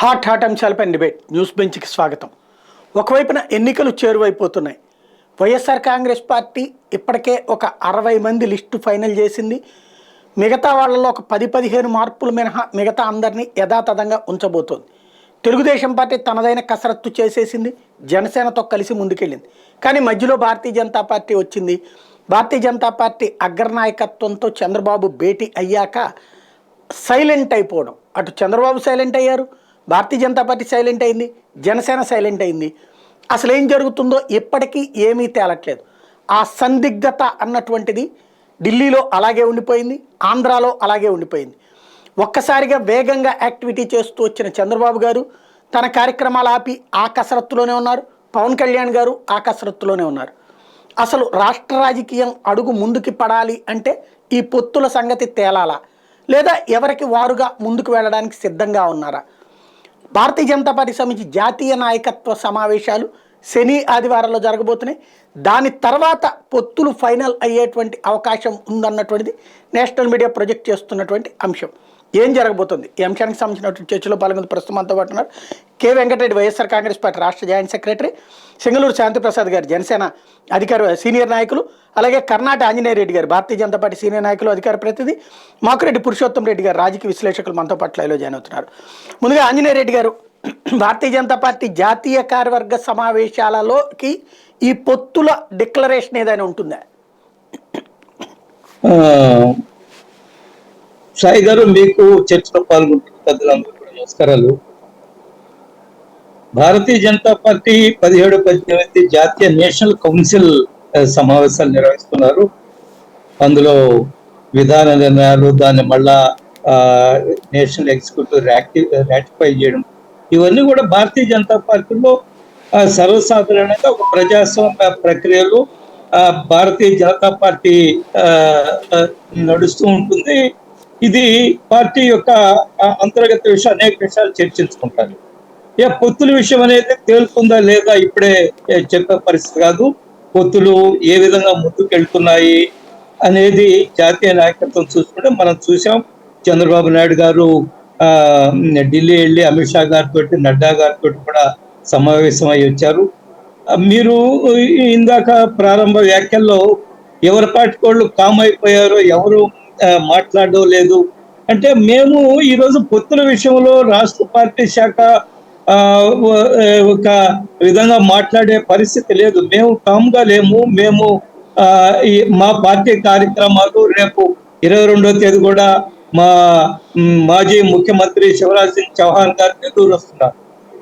Hot అంశాలపై debate news బెంచ్కి స్వాగతం. ఒకవైపున ఎన్నికలు చేరువైపోతున్నాయి. వైఎస్ఆర్ కాంగ్రెస్ పార్టీ ఇప్పటికే ఒక 60 మంది లిస్టు ఫైనల్ చేసింది. మిగతా వాళ్ళలో ఒక 10-15 మార్పులు మినహా మిగతా అందరినీ యథాతథంగా ఉంచబోతోంది. తెలుగుదేశం పార్టీ తనదైన కసరత్తు చేసేసింది. జనసేనతో కలిసి ముందుకెళ్ళింది. కానీ మధ్యలో భారతీయ జనతా పార్టీ వచ్చింది. భారతీయ జనతా పార్టీ అగ్రనాయకత్వంతో చంద్రబాబు భేటీ అయ్యాక సైలెంట్ అయిపోవడం, అటు చంద్రబాబు సైలెంట్ అయ్యారు, భారతీయ జనతా పార్టీ సైలెంట్ అయింది, జనసేన సైలెంట్ అయింది. అసలు ఏం జరుగుతుందో ఇప్పటికీ ఏమీ తేలట్లేదు. ఆ సందిగ్ధత అన్నటువంటిది ఢిల్లీలో అలాగే ఉండిపోయింది, ఆంధ్రాలో అలాగే ఉండిపోయింది. ఒక్కసారిగా వేగంగా యాక్టివిటీ చేస్తూ వచ్చిన చంద్రబాబు గారు తన కార్యక్రమాలు ఆపి ఆ కసరత్తులోనే ఉన్నారు. పవన్ కళ్యాణ్ గారు ఆ కసరత్తులోనే ఉన్నారు. అసలు రాష్ట్ర రాజకీయం అడుగు ముందుకి పడాలి అంటే ఈ పొత్తుల సంగతి తేలాలా, లేదా ఎవరికి వారుగా ముందుకు వెళ్ళడానికి సిద్ధంగా ఉన్నారా? భారతీయ జనతా పార్టీకి సంబంధించి జాతీయ నాయకత్వ సమావేశాలు శని ఆదివారాల్లో జరగబోతున్నాయి. దాని తర్వాత పొత్తులు ఫైనల్ అయ్యేటువంటి అవకాశం ఉందన్నటువంటిది నేషనల్ మీడియా ప్రొజెక్ట్ చేస్తున్నటువంటి అంశం. ఏం జరగబోతుంది ఈ అంశానికి సంబంధించినటువంటి చర్చలో పాల్గొని ప్రస్తుతం మనతో పాటు ఉన్నారు కె వెంకటరెడ్డి, వైఎస్ఆర్ కాంగ్రెస్ పార్టీ రాష్ట్ర జాయింట్ సెక్రటరీ, సింగళూరు శాంతిప్రసాద్ గారు జనసేన సీనియర్ నాయకులు, అలాగే కర్ణాట ఆంజనేయ రెడ్డి గారు భారతీయ జనతా పార్టీ సీనియర్ నాయకులు, అధికార ప్రతినిధి, మాకురెడ్డి పురుషోత్తం రెడ్డి గారు రాజకీయ విశ్లేషకులు మనతో పాటు లైవ్లో జాయిన్ అవుతున్నారు. ముందుగా ఆంజనేయ రెడ్డి గారు, భారతీయ జనతా పార్టీ జాతీయ కార్యవర్గ సమావేశాలలోకి ఈ పొత్తుల డిక్లరేషన్ ఏదైనా ఉంటుందా? సాయి గారు, మీకు చర్చలో పాల్గొంటున్న పెద్దలందరూ కూడా నమస్కారాలు. భారతీయ జనతా పార్టీ 17-18 జాతీయ నేషనల్ కౌన్సిల్ సమావేశాలు నిర్వహిస్తున్నారు. అందులో విధాన నిర్ణయాలు, దాన్ని మళ్ళా నేషనల్ ఎగ్జిక్యూటివ్ రాటిఫై చేయడం, ఇవన్నీ కూడా భారతీయ జనతా పార్టీలో సర్వసాధారణంగా ఒక ప్రజాస్వామ్య ప్రక్రియలో భారతీయ జనతా పార్టీ నడుస్తూ ఉంటుంది. ఇది పార్టీ యొక్క అంతర్గత విషయం, అనేక విషయాలు చర్చించుకుంటారు. పొత్తుల విషయం అనేది తేలుతుందా లేదా ఇప్పుడే చెప్పే పరిస్థితి కాదు. పొత్తులు ఏ విధంగా ముందుకెళ్తున్నాయి అనేది జాతీయ నాయకత్వం చూసుకుంటే మనం చూసాం. చంద్రబాబు నాయుడు గారు ఢిల్లీ వెళ్ళి అమిత్ షా గారితో, నడ్డా గారితో కూడా సమావేశం అయి వచ్చారు. మీరు ఇందాక ప్రారంభ వ్యాఖ్యల్లో ఎవరి పార్టీ వాళ్ళు కామ్ అయిపోయారో, ఎవరు మాట్లాడడం లేదు అంటే, మేము ఈరోజు పొత్తుల విషయంలో రాష్ట్ర పార్టీ శాఖ ఒక విధంగా మాట్లాడే పరిస్థితి లేదు. మేము కామ్గా లేము. మేము మా పార్టీ కార్యక్రమాలు రేపు 22వ తేదీ కూడా మా మాజీ ముఖ్యమంత్రి శివరాజ్ సింగ్ చౌహాన్ గారు ఎదురు వస్తున్నారు.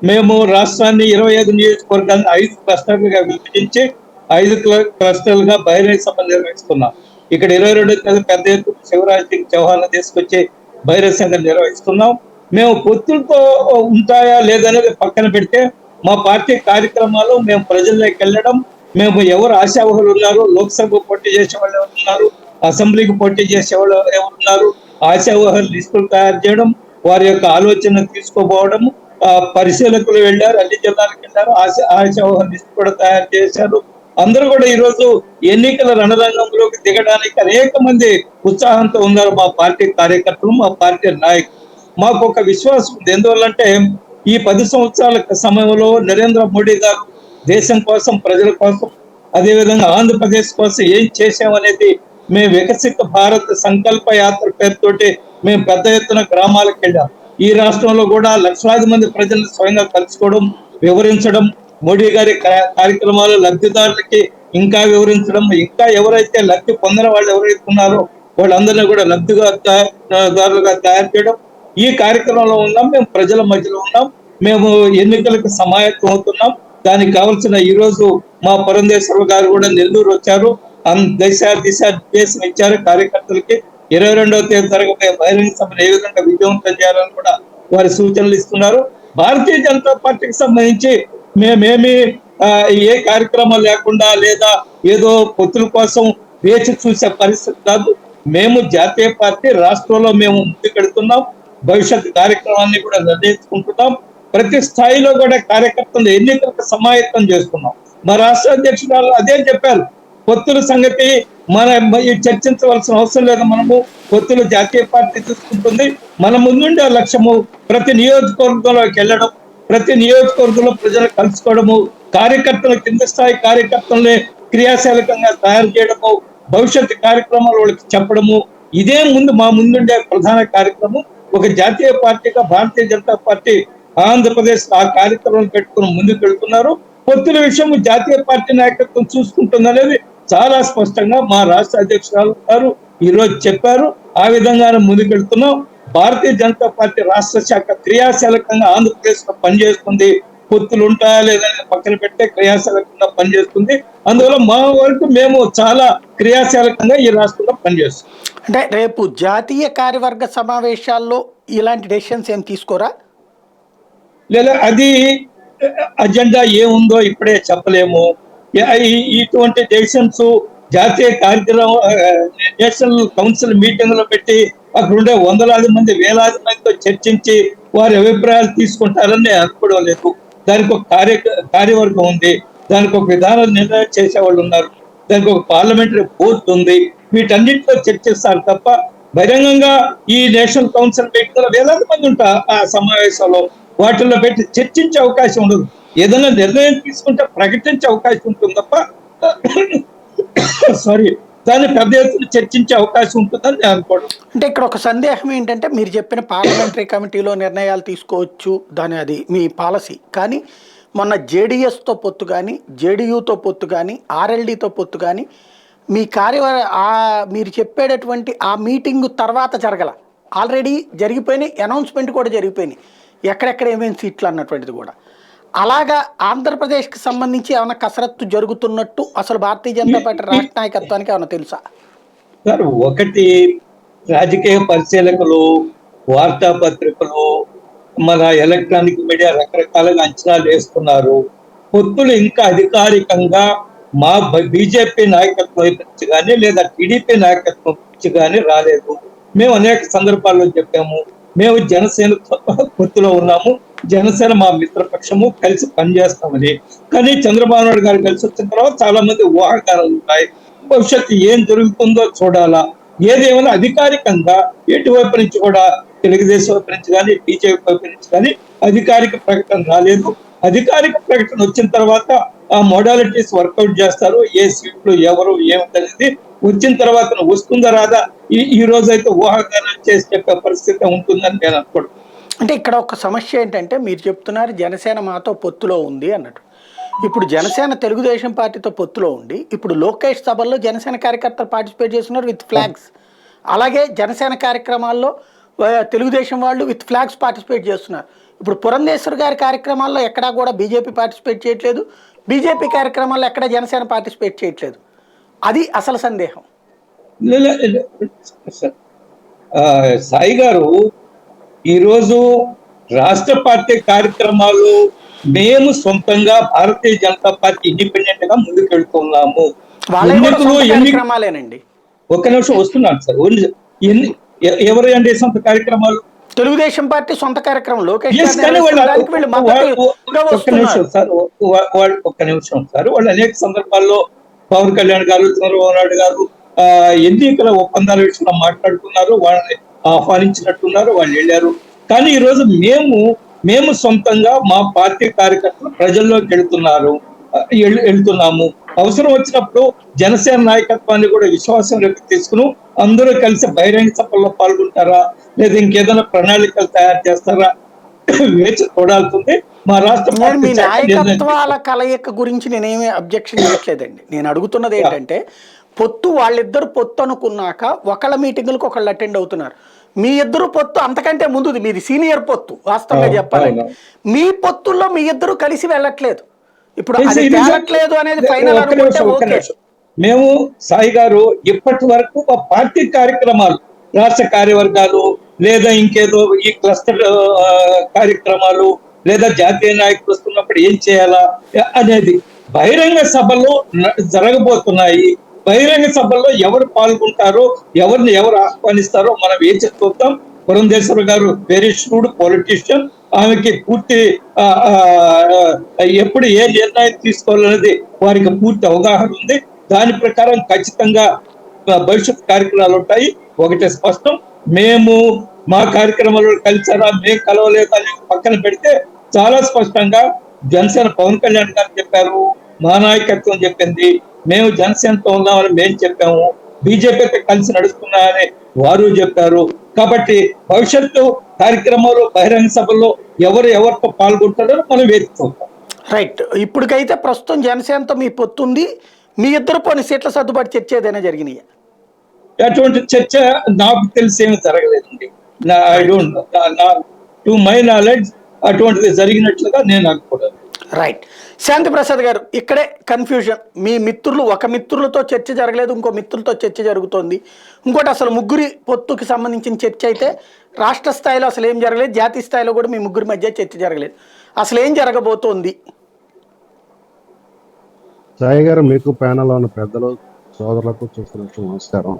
మేము రాష్ట్రాన్ని 25 నియోజకవర్గాన్ని 5 క్లస్టర్లుగా విభజించి 5 క్లస్టర్లుగా బహిరంగ సభ నిర్వహిస్తున్నాం. ఇక్కడ 22వ తేదీ పెద్ద ఎత్తున శివరాజ్ సింగ్ చౌహాన్ తీసుకొచ్చి బహిరంగ సభ నిర్వహిస్తున్నాం. మేము పొత్తులతో ఉంటాయా లేదనేది పక్కన పెడితే, మా పార్టీ కార్యక్రమాలు మేము ప్రజల్లోకి వెళ్ళడం, మేము ఎవరు ఆశావహులు ఉన్నారు, లోక్సభ పోటీ చేసే వాళ్ళు ఎవరు ఉన్నారు, అసెంబ్లీకి పోటీ చేసే వాళ్ళు ఎవరు ఉన్నారు, ఆశావహులు లిస్టులు తయారు చేయడం, వారి యొక్క ఆలోచన తీసుకోపోవడం, పరిశీలకులు వెళ్ళారు, అన్ని జిల్లాలకు వెళ్ళారు, ఆశావహులు లిస్టు కూడా తయారు చేశారు. అందరూ కూడా ఈరోజు ఎన్నికల రణరంగంలోకి దిగడానికి అనేక మంది ఉత్సాహంతో ఉన్నారు. మా పార్టీ కార్యకర్తలు, మా పార్టీ నాయకులు. మాకు ఒక విశ్వాసం ఉంది. ఎందువల్లంటే ఈ 10 సంవత్సరాల సమయంలో నరేంద్ర మోడీ గారు దేశం కోసం, ప్రజల కోసం, అదేవిధంగా ఆంధ్రప్రదేశ్ కోసం ఏం చేశామనేది మేము వికసిత భారత్ సంకల్ప యాత్ర పేరుతోటి మేము పెద్ద ఎత్తున గ్రామాలకు వెళ్ళాం. ఈ రాష్ట్రంలో కూడా లక్షలాది మంది ప్రజలను స్వయంగా కలుసుకోవడం, వివరించడం, మోడీ గారి కార్యక్రమాలు లబ్ధిదారులకి ఇంకా వివరించడం, ఇంకా ఎవరైతే లబ్ధి పొందిన వాళ్ళు ఎవరైతే ఉన్నారో వాళ్ళందరినీ కూడా లబ్ధిదారులుగా తయారు చేయడం, ఈ కార్యక్రమంలో ఉన్నాం. మేము ప్రజల మధ్యలో ఉన్నాం. మేము ఎన్నికలకు సమాయత్తం అవుతున్నాం. దానికి కావాల్సిన ఈరోజు మా పురంధేశ్వరరావు గారు కూడా నెల్లూరు వచ్చారు. దిశానిర్దేశం ఇచ్చారు కార్యకర్తలకి. 22వ తేదీ జరగబోయే బహిరంగ సభను ఏ విధంగా విజయవంతం చేయాలని కూడా వారి సూచనలు ఇస్తున్నారు. భారతీయ జనతా పార్టీకి సంబంధించి మేమేమి ఏ కార్యక్రమం లేకుండా లేదా ఏదో పొత్తుల కోసం వేచి చూసే పరిస్థితి కాదు. మేము జాతీయ పార్టీ, రాష్ట్రంలో మేము ముందుకెడుతున్నాం. భవిష్యత్ కార్యక్రమాన్ని కూడా నిర్ణయించుకుంటున్నాం. ప్రతి స్థాయిలో కూడా కార్యకర్తలు ఎన్నికలకు సమాయత్తం చేస్తున్నాం. మా రాష్ట్ర అధ్యక్షురాలు అదే చెప్పారు. పొత్తుల సంగతి చర్చించవలసిన అవసరం లేదు. మనము పొత్తులు జాతీయ పార్టీ చూసుకుంటుంది. మన ముందుండే లక్ష్యము ప్రతి నియోజకవర్గంలోకి వెళ్ళడం, ప్రతి నియోజకవర్గంలో ప్రజలు కలుసుకోవడము, కార్యకర్తల కింద స్థాయి కార్యకర్తల్ని క్రియాశీలకంగా తయారు చేయడము, భవిష్యత్తు కార్యక్రమాలు వాళ్ళకి చెప్పడము, ఇదే మా ముందుండే ప్రధాన కార్యక్రమం. ఒక జాతీయ పార్టీగా భారతీయ జనతా పార్టీ ఆంధ్రప్రదేశ్ ఆ కార్యక్రమం పెట్టుకుని ముందుకు వెళ్తున్నారు. పొత్తుల విషయం జాతీయ పార్టీ నాయకత్వం చూసుకుంటుంది అనేది చాలా స్పష్టంగా మా రాష్ట్ర అధ్యక్షురాలు గారు ఈ రోజు చెప్పారు. ఆ విధంగానే ముందుకెళ్తున్నాం. భారతీయ జనతా పార్టీ రాష్ట్ర శాఖ క్రియాశీలకంగా ఆంధ్రప్రదేశ్ లో పనిచేస్తుంది. పొత్తులు ఉంటాయా లేదని పక్కన పెట్టే క్రియాశీలకంగా పనిచేస్తుంది. అందువల్ల మా వరకు మేము చాలా క్రియాశీలకంగా ఈ రాష్ట్రంలో పనిచేస్తున్నాం. అంటే రేపు జాతీయ కార్యవర్గ సమావేశాల్లో ఇలాంటి డెసిషన్స్ ఏం తీసుకోరా? లేదా అది అజెండా ఏముందో ఇప్పుడే చెప్పలేము. ఇటువంటి డెసిషన్స్ జాతీయ కార్యక్రమం నేషనల్ కౌన్సిల్ మీటింగ్ లో పెట్టి అక్కడ ఉండే వందలాది మంది వేలాది మందితో చర్చించి వారి అభిప్రాయాలు తీసుకుంటారని నేను అనుకోవడం లేదు. దానికి ఒక కార్యవర్గం ఉంది, దానికి ఒక విధాన నిర్ణయం చేసేవాళ్ళు ఉన్నారు, దానికి ఒక పార్లమెంటరీ బోర్డు ఉంది. వీటన్నిటిలో చర్చిస్తారు తప్ప బహిరంగంగా ఈ నేషనల్ కౌన్సిల్ మీటింగ్ లో వేలాది మంది ఉంటారు. ఆ సమావేశంలో వాటిల్లో పెట్టి చర్చించే అవకాశం ఉండదు. ఏదైనా నిర్ణయం తీసుకుంటే ప్రకటించే అవకాశం ఉంటుంది తప్ప దాన్ని పెద్ద ఎత్తున చర్చించే అవకాశం ఉంటుందని నేను అనుకోవడం. అంటే ఇక్కడ ఒక సందేహం ఏంటంటే, మీరు చెప్పిన పార్లమెంటరీ కమిటీలో నిర్ణయాలు తీసుకోవచ్చు, అది మీ పాలసీ. కానీ మొన్న జేడీఎస్తో పొత్తు కానీ, జేడీయూతో పొత్తు కానీ, ఆర్ఎల్డీతో పొత్తు కానీ మీ మీరు చెప్పేటటువంటి ఆ మీటింగ్ తర్వాత జరగల, ఆల్రెడీ జరిగిపోయినాయి, అనౌన్స్మెంట్ కూడా జరిగిపోయినాయి, ఎక్కడెక్కడ ఏమేమి సీట్లు అన్నటువంటిది కూడా. అలాగా ఆంధ్రప్రదేశ్కి సంబంధించి ఏమైనా కసరత్తు జరుగుతున్నట్టు అసలు భారతీయ జనతా పార్టీ రాష్ట్ర నాయకత్వానికి ఏమైనా తెలుసా? సార్, ఒకటి రాజకీయ పరిశీలకులు, వార్తాపత్రికలు, మన ఎలక్ట్రానిక్ మీడియా రకరకాలుగా అంచనాలు వేస్తున్నారు. పొత్తులు ఇంకా అధికారికంగా మా బీజేపీ నాయకత్వం నుంచి కానీ లేదా టీడీపీ నాయకత్వం నుంచి కానీ రాలేదు. మేము అనేక సందర్భాల్లో చెప్పాము, మేము జనసేన పొత్తులో ఉన్నాము, జనసేన మా మిత్రపక్షము, కలిసి పనిచేస్తామని. కానీ చంద్రబాబు నాయుడు గారు కలిసి వచ్చిన తర్వాత చాలా మంది ఊహాగానాలు ఉన్నాయి. భవిష్యత్తు ఏం జరుగుతుందో చూడాలా. ఏదేమైనా అధికారికంగా ఎటువైపు నుంచి కూడా తెలుగుదేశం వైపు నుంచి కానీ బీజేపీ వైపు నుంచి కానీ అధికారిక ప్రకటన రాలేదు. అధికారిక ప్రకటన వచ్చిన తర్వాత ఆ మోడాలిటీస్ వర్కౌట్ చేస్తారు. ఏ సీట్లు ఎవరు ఏమిటనేది వచ్చిన తర్వాత వస్తుందా రాదా ఈ రోజు అయితే ఊహాగానాలు చేసి చెప్పే పరిస్థితి ఉంటుందని నేను అనుకోను. అంటే ఇక్కడ ఒక సమస్య ఏంటంటే, మీరు చెప్తున్నారు జనసేన మాతో పొత్తులో ఉంది అన్నట్టు. ఇప్పుడు జనసేన తెలుగుదేశం పార్టీతో పొత్తులో ఉండి ఇప్పుడు లోకేష్ సభల్లో జనసేన కార్యకర్తలు పార్టిసిపేట్ చేస్తున్నారు విత్ ఫ్లాగ్స్. అలాగే జనసేన కార్యక్రమాల్లో తెలుగుదేశం వాళ్ళు విత్ ఫ్లాగ్స్ పార్టిసిపేట్ చేస్తున్నారు. ఇప్పుడు పురంధేశ్వర్ గారి కార్యక్రమాల్లో ఎక్కడా కూడా బీజేపీ పార్టిసిపేట్ చేయట్లేదు, బీజేపీ కార్యక్రమాల్లో ఎక్కడ జనసేన పార్టిసిపేట్ చేయట్లేదు. అది అసలు సందేహం. సాయి గారు, ఈరోజు రాష్ట్ర పార్టీ కార్యక్రమాలు మేము సొంతంగా భారతీయ జనతా పార్టీ ఇండిపెండెంట్ గా ముందుకు వెళ్తున్నాము. కార్యక్రమాలేనండి. ఒక్క నిమిషం వస్తున్నాను సార్. ఎవరు అండి సొంత కార్యక్రమాలు? తెలుగుదేశం పార్టీ సొంత కార్యక్రమం. లోకేష్ ఒక్క నిమిషం సార్. వాళ్ళు అనేక సందర్భాల్లో పవన్ కళ్యాణ్ గారు, చంద్రబాబు నాయుడు గారు ఎన్నికల ఒప్పందాల విషయంలో మాట్లాడుతున్నారు, వాళ్ళని ఆహ్వానించినట్టున్నారు, వాళ్ళు వెళ్ళారు. కానీ ఈరోజు మేము సొంతంగా మా పార్టీ కార్యకర్తలు ప్రజల్లోకి వెళ్తున్నాము. అవసరం వచ్చినప్పుడు జనసేన నాయకత్వాన్ని కూడా విశ్వాసంలోకి తీసుకుని అందరూ కలిసి బహిరంగ సభల్లో పాల్గొంటారా లేదా ఇంకేదైనా ప్రణాళికలు తయారు చేస్తారా వేచి చూడాల్సింది. మా రాష్ట్ర మీ నాయకత్వాల కలయిక గురించి నేనేమి అబ్జెక్షన్ చేయట్లేదండి. నేను అడుగుతున్నది ఏంటంటే, పొత్తు వాళ్ళిద్దరు పొత్తు అనుకున్నాక ఒకళ్ళ మీటింగులకు ఒకళ్ళు అటెండ్ అవుతున్నారు. మీ ఇద్దరు పొత్తు అంతకంటే ముందుది, మీది సీనియర్ పొత్తు. వాస్తవంగా చెప్పాలంటే మీ పొత్తుల్లో మీ ఇద్దరు కలిసి వెళ్ళట్లేదు. ఇప్పుడు అది తేలట్లేదు అనేది ఫైనల్ అనుకుంటే మేము సాయి గారు ఇప్పటి వరకు మా పార్టీ కార్యక్రమాలు, రాష్ట్ర కార్యవర్గాలు లేదా ఇంకేదో ఈ క్లస్టర్ కార్యక్రమాలు లేదా జాతీయ నాయకులు వస్తున్నప్పుడు ఏం చేయాలా అనేది బహిరంగ సభలు జరగబోతున్నాయి. బహిరంగ సభల్లో ఎవరు పాల్గొంటారో, ఎవరిని ఎవరు ఆహ్వానిస్తారో మనం ఏం చెప్తాం. పురంధేశ్వర్ గారు వెరీ ష్రూడ్ పొలిటీషియన్. ఆమెకి పూర్తి ఎప్పుడు ఏ నిర్ణయం తీసుకోవాలనేది వారికి పూర్తి అవగాహన ఉంది. దాని ప్రకారం ఖచ్చితంగా భవిష్యత్ కార్యక్రమాలు ఉంటాయి. ఒకటి స్పష్టం, మేము మా కార్యక్రమాలు కలిసారా, మేము కలవలేదు అని పక్కన పెడితే చాలా స్పష్టంగా జనసేన పవన్ కళ్యాణ్ గారు చెప్పారు, మా నాయకత్వం చెప్పింది, మేము జనసేనతో ఉన్నామని మేము చెప్పాము, బీజేపీతో కలిసి నడుస్తున్నామని వారు చెప్పారు. కాబట్టి భవిష్యత్తు కార్యక్రమాలు బహిరంగ సభల్లో ఎవరితో పాల్గొంటారో మనం వేచి చూద్దాం. రైట్. ఇప్పటికైతే ప్రస్తుతం జనసేనతో మీ పొత్తుంది. మీ ఇద్దరు పోనీ సీట్ల సర్దుబాటు చర్చ ఏదైనా జరిగినాయి? అటువంటి చర్చ నాకు తెలిసి ఏమి జరగలేదండి. I don't, to my knowledge అటువంటిది జరిగినట్లుగా నేను అనుకోలేదు. రైట్. శాంతి ప్రసాద్ గారు, ఇక్కడే కన్ఫ్యూజన్. మీ మిత్రులు, ఒక మిత్రులతో చర్చ జరగలేదు, ఇంకో మిత్రులతో చర్చ జరుగుతోంది. ఇంకోటి అసలు ముగ్గురి పొత్తుకి సంబంధించిన చర్చ అయితే రాష్ట్ర స్థాయిలో అసలు ఏం జరగలేదు, జాతీయ స్థాయిలో కూడా మీ ముగ్గురి మధ్య చర్చ జరగలేదు. అసలు ఏం జరగబోతోంది? సాయి గారు, మీకు ప్యానల్ ఉన్న పెద్దలు, సోదరులకు చూస్తున్నట్టు నమస్కారం.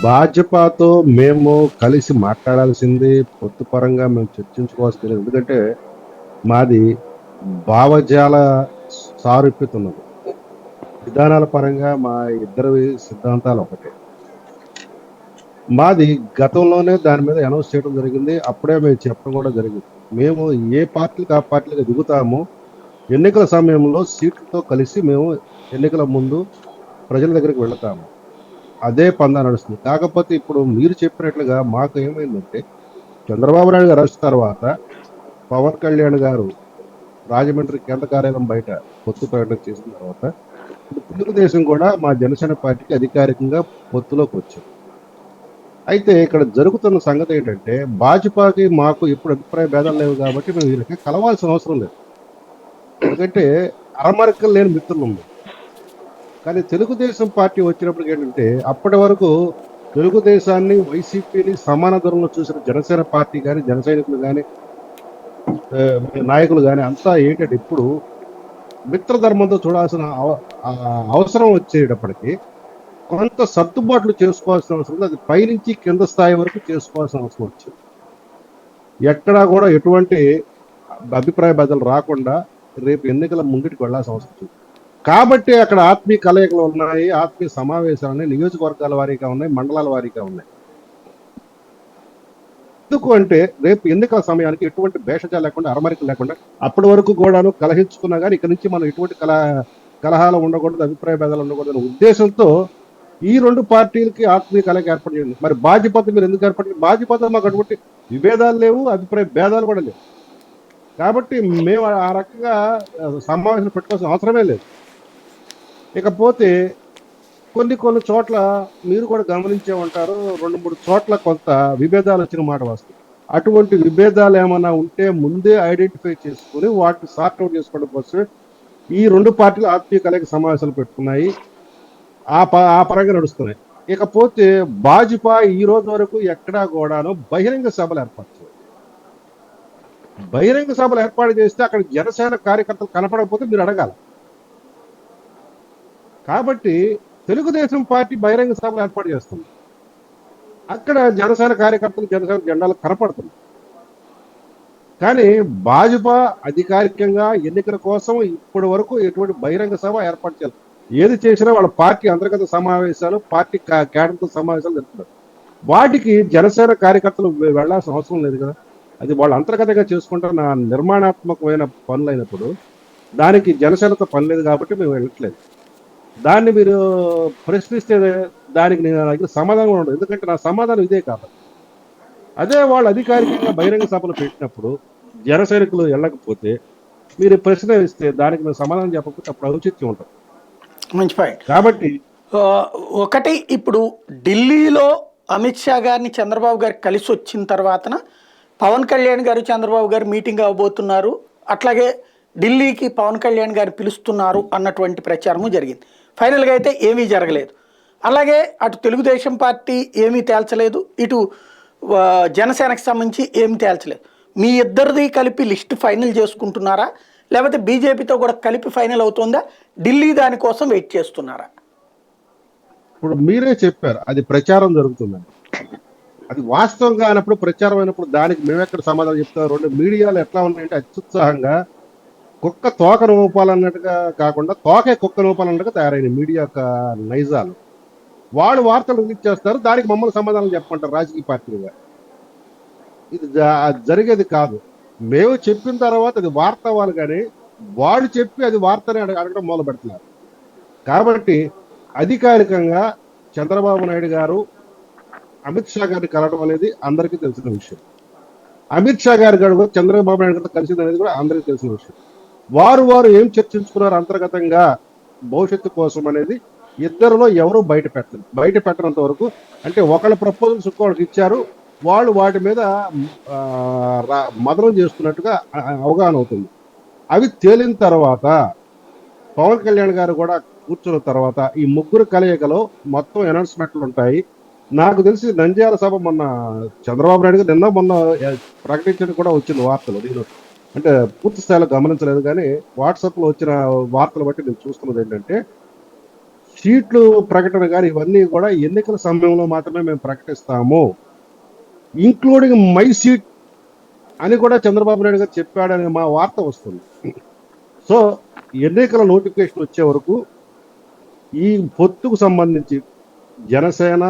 భాజపాతో మేము కలిసి మాట్లాడాల్సింది, పొత్తు పరంగా మేము చర్చించుకోవాల్సింది. ఎందుకంటే మాది భావజాల సారూప్యతున్నది. విధానాల పరంగా మా ఇద్దరి సిద్ధాంతాలు ఒకటే. మాది గతంలోనే దాని మీద అనౌన్స్ చేయడం జరిగింది. అప్పుడే మేము చెప్పడం కూడా జరిగింది. మేము ఏ పార్టీకి ఆ పార్టీలకు దిగుతామో, ఎన్నికల సమయంలో సీట్లతో కలిసి మేము ఎన్నికల ముందు ప్రజల దగ్గరికి వెళతాము. అదే పందా నడుస్తుంది. కాకపోతే ఇప్పుడు మీరు చెప్పినట్లుగా మాకు ఏమైందంటే, చంద్రబాబు నాయుడు గారు అరెస్ట్ తర్వాత పవన్ కళ్యాణ్ గారు రాజమండ్రి కేంద్ర కార్యాలయం బయట పొత్తు ప్రకటన చేసిన తర్వాత తెలుగుదేశం కూడా మా జనసేన పార్టీకి అధికారికంగా పొత్తులోకి వచ్చింది. అయితే ఇక్కడ జరుగుతున్న సంగతి ఏంటంటే, భాజపాకి మాకు ఇప్పుడు అభిప్రాయ భేదాలు లేవు కాబట్టి మేము వీళ్ళకి కలవాల్సిన అవసరం లేదు. ఎందుకంటే అరమరికలు లేని మిత్రులు ఉంది. కానీ తెలుగుదేశం పార్టీ వచ్చినప్పటికి ఏంటంటే, అప్పటి వరకు తెలుగుదేశాన్ని, వైసీపీని సమాన దూరంలో చూసిన జనసేన పార్టీ కానీ, జన సైనికులు కానీ, నాయకులు కానీ అంతా ఏంటంటే ఇప్పుడు మిత్రధర్మంతో చూడాల్సిన అవసరం వచ్చేటప్పటికి కొంత సర్దుబాట్లు చేసుకోవాల్సిన అవసరం ఉంది. అది పైనుంచి కింద స్థాయి వరకు చేసుకోవాల్సిన అవసరం వచ్చింది. ఎక్కడా కూడా ఎటువంటి అభిప్రాయ భేదాలు రాకుండా రేపు ఎన్నికల ముంగిటికి వెళ్లాల్సిన అవసరం వచ్చింది. కాబట్టి అక్కడ ఆత్మీయ కలయికలు ఉన్నాయి, ఆత్మీయ సమావేశాలు ఉన్నాయి, నియోజకవర్గాల వారీగా ఉన్నాయి, మండలాల వారీగా ఉన్నాయి. ఎందుకు అంటే రేపు ఎన్నికల సమయానికి ఎటువంటి భేషజాలు లేకుండా, అరమరికలు లేకుండా, అప్పటి వరకు కూడాను కలహించుకున్నా కానీ ఇక నుంచి మనం ఎటువంటి కలహాలు ఉండకూడదు, అభిప్రాయ భేదాలు ఉండకూడదు అనే ఉద్దేశంతో ఈ రెండు పార్టీలకి ఆత్మీయ కలయిక ఏర్పాటు చేయండి. మరి భాజపాతో మీరు ఎందుకు ఏర్పాటు? భాజపాతో మాకు అటువంటి విభేదాలు లేవు, అభిప్రాయ భేదాలు కూడా లేవు. కాబట్టి మేము ఆ రకంగా సమావేశం పెట్టుకోవాల్సిన అవసరమే లేదు. ఇకపోతే కొన్ని చోట్ల మీరు కూడా గమనించే ఉంటారు, 2-3 చోట్ల కొంత విభేదాలు వచ్చిన మాట వస్తుంది. అటువంటి విభేదాలు ఏమైనా ఉంటే ముందే ఐడెంటిఫై చేసుకుని వాటిని సార్ట్అవుట్ చేసుకోవడం కోసం ఈ రెండు పార్టీలు ఆత్మీయ కలయిక సమావేశాలు పెట్టుకున్నాయి. ఆ పరంగా నడుస్తున్నాయి. ఇకపోతే భాజపా ఈ రోజు వరకు ఎక్కడా కూడాను బహిరంగ సభలు ఏర్పాటు చేయాలి. బహిరంగ సభలు ఏర్పాటు చేస్తే అక్కడ జనసేన కార్యకర్తలు కనపడకపోతే మీరు అడగాలి. కాబట్టి తెలుగుదేశం పార్టీ బహిరంగ సభలు ఏర్పాటు చేస్తుంది. అక్కడ జనసేన కార్యకర్తలు, జనసేన జెండాలు కనపడుతుంది. కానీ భాజపా అధికారికంగా ఎన్నికల కోసం ఇప్పటి వరకు ఎటువంటి బహిరంగ సభ ఏర్పాటు చేయాలి. ఏది చేసినా వాళ్ళ పార్టీ అంతర్గత సమావేశాలు, పార్టీ కేడర్తో సమావేశాలు జరుగుతారు. వాటికి జనసేన కార్యకర్తలు వెళ్లాల్సిన అవసరం లేదు కదా. అది వాళ్ళు అంతర్గతంగా చేసుకుంటున్న నిర్మాణాత్మకమైన పనులు అయినప్పుడు దానికి జనసేనతో పని లేదు కాబట్టి మేము వెళ్ళట్లేదు. దాన్ని మీరు ప్రశ్నిస్తే దానికి నేను దగ్గర సమాధానం ఉండదు. ఎందుకంటే నా సమాధానం ఇదే కాబట్టి. అదే వాళ్ళు అధికారికంగా బహిరంగ సభలు పెట్టినప్పుడు జన సైనికులు వెళ్ళకపోతే మీరు ప్రశ్న ఇస్తే దానికి మేము సమాధానం చెప్పకపోతే అప్పుడు ఔచిత్యం ఉంటుంది. మంచి పాయింట్. కాబట్టి ఒకటి, ఇప్పుడు ఢిల్లీలో అమిత్ షా గారిని చంద్రబాబు గారు కలిసి వచ్చిన తర్వాతన పవన్ కళ్యాణ్ గారు, చంద్రబాబు గారు మీటింగ్ అవ్వబోతున్నారు, అట్లాగే ఢిల్లీకి పవన్ కళ్యాణ్ గారు పిలుస్తున్నారు అన్నటువంటి ప్రచారము జరిగింది. ఫైనల్గా అయితే ఏమీ జరగలేదు. అలాగే అటు తెలుగుదేశం పార్టీ ఏమీ తేల్చలేదు, ఇటు జనసేనకు సంబంధించి ఏమీ తేల్చలేదు. మీ ఇద్దరిది కలిపి లిస్ట్ ఫైనల్ చేసుకుంటున్నారా, లేకపోతే బీజేపీతో కూడా కలిపి ఫైనల్ అవుతుందా, ఢిల్లీ దానికోసం వెయిట్ చేస్తున్నారా? ఇప్పుడు మీరే చెప్పారు అది ప్రచారం జరుగుతుందని. అది వాస్తవంగా అయినప్పుడు, ప్రచారం అయినప్పుడు దానికి మేమెక్కడ సమాధానం చెప్తాం? రెండు మీడియాలు ఎట్లా ఉన్నాయంటే అత్యుత్సాహంగా కుక్క తోక నూపాలన్నట్టుగా కాకుండా తోకే కుక్క నూపాలన్నట్టుగా తయారైన మీడియా యొక్క నైజాలు. వాళ్ళు వార్తలు రిలీజ్ చేస్తారు, దానికి మమ్మల్ని సమాధానం చెప్పమంటారు రాజకీయ పార్టీలుగా. ఇది జరిగేది కాదు. మేము చెప్పిన తర్వాత అది వార్త అవ్వాలి, కానీ వాళ్ళు చెప్పి అది వార్తని అడగడం మొదలు పెడుతున్నారు. కాబట్టి అధికారికంగా చంద్రబాబు నాయుడు గారు అమిత్ షా గారిని కలవడం అనేది అందరికీ తెలిసిన విషయం. అమిత్ షా గారి గారు చంద్రబాబు నాయుడు గారితో కలిసింది అనేది కూడా అందరికీ తెలిసిన విషయం. వారు ఏం చర్చించుకున్నారు అంతర్గతంగా భవిష్యత్తు కోసం అనేది ఇద్దరిలో ఎవరు బయట పెట్టనంత వరకు, అంటే ఒకళ్ళ ప్రపోజల్స్ ఇంకోళ్ళకి ఇచ్చారు, వాళ్ళు వాటి మీద మదనం చేస్తున్నట్టుగా అవగాహన అవుతుంది. అవి తేలిన తర్వాత పవన్ కళ్యాణ్ గారు కూడా కూర్చున్న తర్వాత ఈ ముగ్గురు కలయికలో మొత్తం అనౌన్స్మెంట్లు ఉంటాయి. నాకు తెలిసి నంద్యాల సభ మొన్న చంద్రబాబు నాయుడు గారు మొన్న ప్రకటించడం కూడా వచ్చింది వార్తలు. నేను అంటే పూర్తి స్థాయిలో గమనించలేదు, కానీ వాట్సాప్లో వచ్చిన వార్తలు బట్టి నేను చూస్తున్నది ఏంటంటే, సీట్లు ప్రకటన కానీ ఇవన్నీ కూడా ఎన్నికల సమయంలో మాత్రమే మేము ప్రకటిస్తాము, ఇంక్లూడింగ్ మై సీట్ అని కూడా చంద్రబాబు నాయుడు గారు చెప్పాడని మా వార్త వస్తుంది. సో ఎన్నికల నోటిఫికేషన్ వచ్చే వరకు ఈ పొత్తుకు సంబంధించి జనసేన,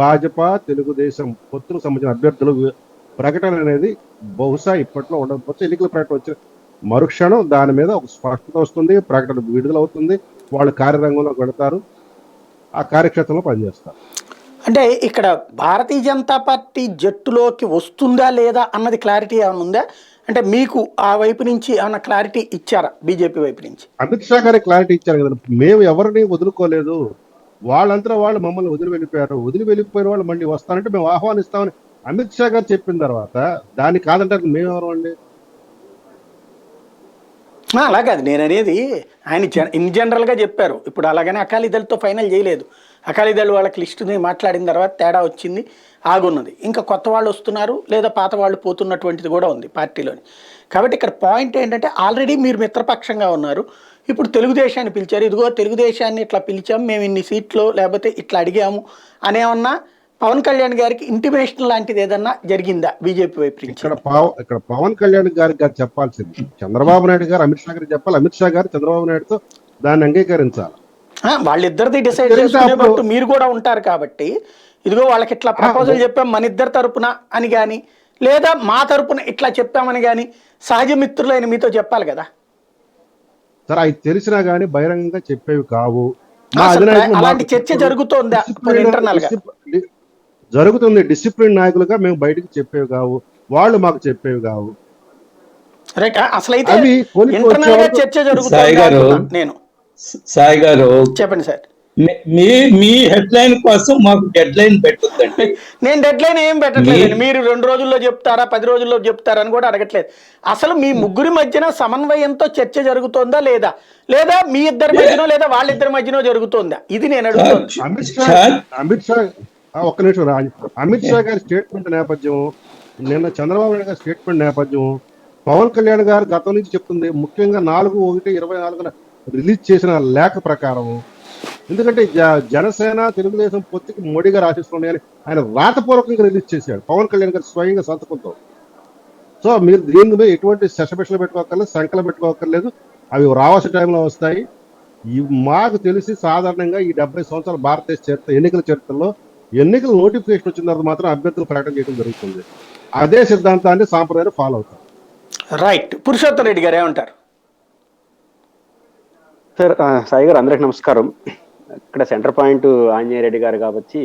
భాజపా, తెలుగుదేశం పొత్తుకు సంబంధించిన అభ్యర్థులు ప్రకటన అనేది బహుశా ఇప్పట్లో ఉండకపోతే ఎన్నికల ప్రకటన వచ్చిన మరుక్షణం దాని మీద ఒక స్పష్టత వస్తుంది, ప్రకటన విడుదలవుతుంది, వాళ్ళు కార్యరంగంలో పెడతారు, ఆ కార్యక్షేత్రంలో పనిచేస్తారు. అంటే ఇక్కడ భారతీయ జనతా పార్టీ జట్టులోకి వస్తుందా లేదా అన్నది క్లారిటీ ఏమైనా ఉందా? అంటే మీకు ఆ వైపు నుంచి ఏమైనా క్లారిటీ ఇచ్చారా బీజేపీ వైపు నుంచి? అమిత్ షా గారి క్లారిటీ ఇచ్చారు కదా, మేము ఎవరిని వదులుకోలేదు, వాళ్ళంతా వాళ్ళు మమ్మల్ని వదిలి వెళ్ళిపోయిన వాళ్ళు మళ్ళీ వస్తానంటే మేము ఆహ్వానిస్తామని అమిత్ షా గారు చెప్పిన తర్వాత దాన్ని కాదంటే మేమెవరు అండి? అలా కాదు నేను అనేది, ఆయన ఇన్ జనరల్గా చెప్పారు. ఇప్పుడు అలాగనే అకాలీదళతో ఫైనల్ చేయలేదు. అకాలీదళ వాళ్ళకి లిస్టుని మాట్లాడిన తర్వాత తేడా వచ్చింది, ఆగున్నది. ఇంకా కొత్త వాళ్ళు వస్తున్నారు లేదా పాత వాళ్ళు పోతున్నటువంటిది కూడా ఉంది పార్టీలోని. కాబట్టి ఇక్కడ పాయింట్ ఏంటంటే, ఆల్రెడీ మీరు మిత్రపక్షంగా ఉన్నారు, ఇప్పుడు తెలుగుదేశాన్ని పిలిచారు, ఇదిగో తెలుగుదేశాన్ని ఇట్లా పిలిచాము, మేము ఇన్ని సీట్లు లేకపోతే ఇట్లా అడిగాము అనేమన్నా పవన్ కళ్యాణ్ గారికి ఇంటిమేషన్ లాంటిది ఏదన్నా జరిగిందా బీజేపీ వైపు నుంచి? ఇక్కడ పవన్ కళ్యాణ్ గారికి చెప్పాల్సింది చంద్రబాబు నాయుడు గారు అమిత్ షా గారికి చెప్పాలి, అమిత్ షా గారు చంద్రబాబు నాయుడుతో దాన్ని అంగీకరించాలి. వాళ్ళిద్దరిది డిసైడ్ చేసుకునేటట్టు మీరు కూడా ఉంటారు కాబట్టి, ఇదిగో వాళ్ళకి ఇట్లా ప్రపోజల్ చెప్పాం మన ఇద్దరి తరపున అని కానీ, లేదా మా తరపున ఇట్లా చెప్పామని కానీ సహజ మిత్రులైన మీతో చెప్పాలి కదా. సరే అది తెలిసినా గానీ బహిరంగంగా చెప్పేవి కావు. అలాంటి చర్చ జరుగుతోందా ఇంటర్నల్ గా? జరుగుతుంది. డిసిప్లిన్ నాయకులుగా మేము బయటకు చెప్పేవి కావు, వాళ్ళు మాకు చెప్పేవి కావు. రైట్. అసలు అయితే ఇంటర్నల్ గా చర్చ జరుగుతుంది. నేను సాయి గారు చెప్పండి సార్. మీ హెడ్ లైన్ కోసం మాకు డెడ్ లైన్ పెట్టొద్దండి. నేను డెడ్ లైన్ ఏం పెట్టట్లేదు. మీరు 2 రోజుల్లో చెప్తారా 10 రోజుల్లో చెప్తారా అని కూడా అడగట్లేదు. అసలు మీ ముగ్గురి మధ్యన సమన్వయంతో చర్చ జరుగుతోందా లేదా, లేదా మీ ఇద్దరి మధ్యనో లేదా వాళ్ళిద్దరి మధ్యనో జరుగుతోందా, ఇది నేను అడుగుతాను. అమిత్ షా ఒక్క నిమిషం అమిత్ షా గారి స్టేట్మెంట్ నేపథ్యం, నిన్న చంద్రబాబు నాయుడు గారి స్టేట్మెంట్ నేపథ్యం, పవన్ కళ్యాణ్ గారు గతం నుంచి చెప్తుంది, ముఖ్యంగా 4/1/24 రిలీజ్ చేసిన లేఖ ప్రకారం, ఎందుకంటే జనసేన తెలుగుదేశం పొత్తుకి మోడీ గారు ఆశిస్తున్నాయని ఆయన రాతపూర్వకంగా రిలీజ్ చేశాడు పవన్ కళ్యాణ్ గారు స్వయంగా సంతకంతో. సో మీరు దీని మీద ఎటువంటి శశబిషలు పెట్టుకోకర్లేదు, సంకలం పెట్టుకోకర్లేదు, అవి రావాల్సిన టైంలో వస్తాయి. మాకు తెలిసి సాధారణంగా ఈ 70 సంవత్సరాల భారతదేశ చరిత్ర ఎన్నికల చరిత్రలో ఎన్నికల నోటిఫికేషన్ వచ్చిన తర్వాత మాత్రం అభ్యర్థులు ప్రకటన చేయడం జరుగుతుంది. అదే సిద్ధాంతాన్ని సాంప్రదాయాన్ని ఫాలో అవుతారు. రైట్. పురుషోత్తం రెడ్డి గారు ఏమంటారు సార్? సాయి గారు అందరికి నమస్కారం. ఇక్కడ సెంటర్ పాయింట్ ఆంజనేయ రెడ్డి గారు కాబట్టి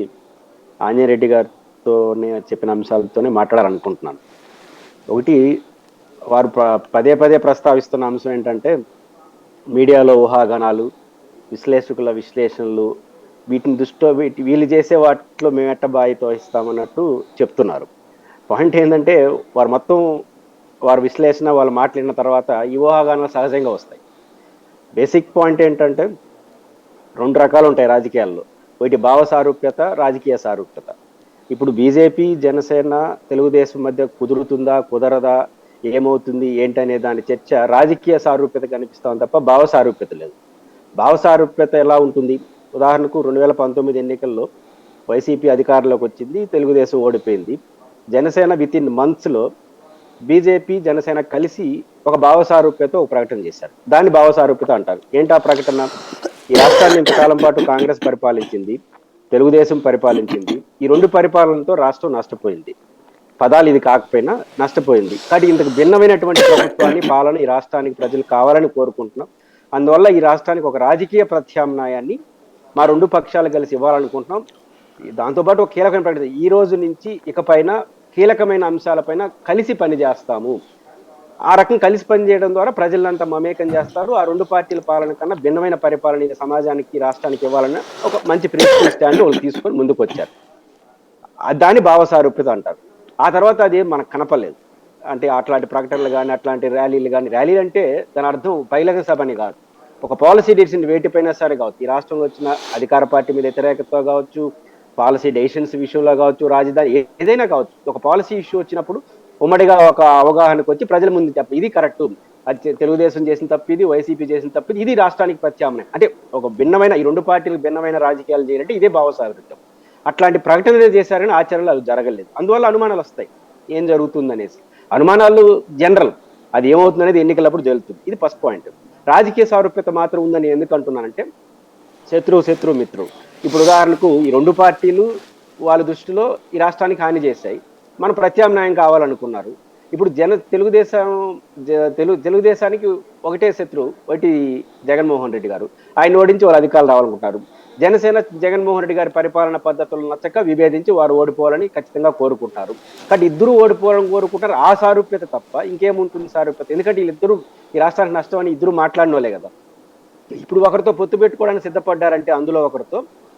ఆంజనేయ రెడ్డి గారితోనే చెప్పిన అంశాలతోనే మాట్లాడాలనుకుంటున్నాను. ఒకటి, వారు పదే ప్రస్తావిస్తున్న అంశం ఏంటంటే, మీడియాలో ఊహాగానాలు, విశ్లేషకుల విశ్లేషణలు, వీటిని దృష్టిలో వీళ్ళు చేసే వాటిలో మేము ఎట్ట బాధ్యత వహిస్తామన్నట్టు చెప్తున్నారు. పాయింట్ ఏంటంటే, వారు విశ్లేషణ వాళ్ళు మాట్లాడిన తర్వాత ఈ ఊహాగానాలు సహజంగా వస్తాయి. బేసిక్ పాయింట్ ఏంటంటే, 2 రకాలు ఉంటాయి రాజకీయాల్లో. ఒకటి భావ సారూప్యత, రాజకీయ సారూప్యత. ఇప్పుడు బీజేపీ, జనసేన, తెలుగుదేశం మధ్య కుదురుతుందా కుదరదా, ఏమవుతుంది ఏంటనే దాని చర్చ రాజకీయ సారూప్యత కనిపిస్తాం తప్ప భావ సారూప్యత లేదు. భావ సారూప్యత ఎలా ఉంటుంది? ఉదాహరణకు 2019 ఎన్నికల్లో వైసీపీ అధికారంలోకి వచ్చింది, తెలుగుదేశం ఓడిపోయింది. జనసేన విత్ ఇన్ మంత్స్లో బీజేపీ జనసేన కలిసి ఒక భావసారూప్యతో ఒక ప్రకటన చేశారు. దాన్ని భావసారూప్యత అంటారు. ఏంటి ఆ ప్రకటన? ఈ రాష్ట్రాన్ని ఇంతకాలం పాటు కాంగ్రెస్ పరిపాలించింది, తెలుగుదేశం పరిపాలించింది. ఈ రెండు పరిపాలనతో రాష్ట్రం నష్టపోయింది. పదాలు ఇది కాకపోయినా నష్టపోయింది. కానీ ఇంతకు భిన్నమైనటువంటి ప్రభుత్వాన్ని, పాలన ఈ రాష్ట్రానికి ప్రజలు కావాలని కోరుకుంటున్నాం. అందువల్ల ఈ రాష్ట్రానికి ఒక రాజకీయ ప్రత్యామ్నాయాన్ని మా రెండు పక్షాలు కలిసి ఇవ్వాలనుకుంటున్నాం. దాంతోపాటు ఒక కీలకమైన ప్రకటన, ఈ రోజు నుంచి ఇకపైన కీలకమైన అంశాలపైన కలిసి పనిచేస్తాము. ఆ రకం కలిసి పనిచేయడం ద్వారా ప్రజలంతా మమేకం చేస్తారు. ఆ రెండు పార్టీల పాలన కన్నా భిన్నమైన పరిపాలన ఈ సమాజానికి, రాష్ట్రానికి ఇవ్వాలని ఒక మంచి ప్రిన్సిపల్ స్టాండ్ వాళ్ళు తీసుకొని ముందుకు వచ్చారు. దాన్ని భావసారూప్యత అంటారు. ఆ తర్వాత అది మనకు కనపడలేదు. అంటే అట్లాంటి ప్రకటనలు కానీ, అట్లాంటి ర్యాలీలు కానీ, ర్యాలీలు అంటే దాని అర్థం బహిరంగ సభ అని కాదు. ఒక పాలసీ డెసిషన్ వేటిపైనా సరే కావచ్చు, ఈ రాష్ట్రంలో వచ్చిన అధికార పార్టీ మీద వ్యతిరేకత కావచ్చు, పాలసీ డెసిషన్స్ విషయంలో కావచ్చు, రాజధాని ఏదైనా కావచ్చు, ఒక పాలసీ ఇష్యూ వచ్చినప్పుడు ఉమ్మడిగా ఒక అవగాహనకు వచ్చి ప్రజల ముందు చెప్పి ఇది కరెక్ట్, అది తెలుగుదేశం చేసిన తప్పు, ఇది వైసీపీ చేసిన తప్పు, ఇది రాష్ట్రానికి ప్రత్యామ్నాయం. అంటే ఒక భిన్నమైన, ఈ రెండు పార్టీలకు భిన్నమైన రాజకీయాలు చేయాలంటే ఇదే భావసారూప్యం. అట్లాంటి ప్రకటనలు చేశారని ఆచరణలో అవి జరగలేదు. అందువల్ల అనుమానాలు వస్తాయి, ఏం జరుగుతుందనేసి. అనుమానాలు జనరల్, అది ఏమవుతుంది అనేది ఎన్నికలప్పుడు జరుగుతుంది. ఇది ఫస్ట్ పాయింట్. రాజకీయ సారూప్యత మాత్రం ఉందని ఎందుకు అంటున్నానంటే, శత్రువు మిత్రువు. ఇప్పుడు ఉదాహరణకు ఈ రెండు పార్టీలు వాళ్ళ దృష్టిలో ఈ రాష్ట్రానికి హాని చేశాయి, మన ప్రత్యామ్నాయం కావాలనుకున్నారు. ఇప్పుడు తెలుగుదేశానికి ఒకటే శత్రువు, ఒకటి జగన్మోహన్ రెడ్డి గారు. ఆయన ఓడించి వాళ్ళు అధికారులు రావాలనుకుంటారు. జనసేన జగన్మోహన్ రెడ్డి గారి పరిపాలన పద్ధతులు నచ్చక విభేదించి వారు ఓడిపోవాలని ఖచ్చితంగా కోరుకుంటారు. కానీ ఇద్దరు ఓడిపోవాలని కోరుకుంటారు. ఆ సారూప్యత తప్ప ఇంకేముంటుంది సారూప్యత? ఎందుకంటే వీళ్ళిద్దరూ ఈ రాష్ట్రానికి నష్టం అని ఇద్దరు మాట్లాడినోలే కదా. ఇప్పుడు ఒకరితో పొత్తు పెట్టుకోవడానికి సిద్ధపడ్డారంటే అందులో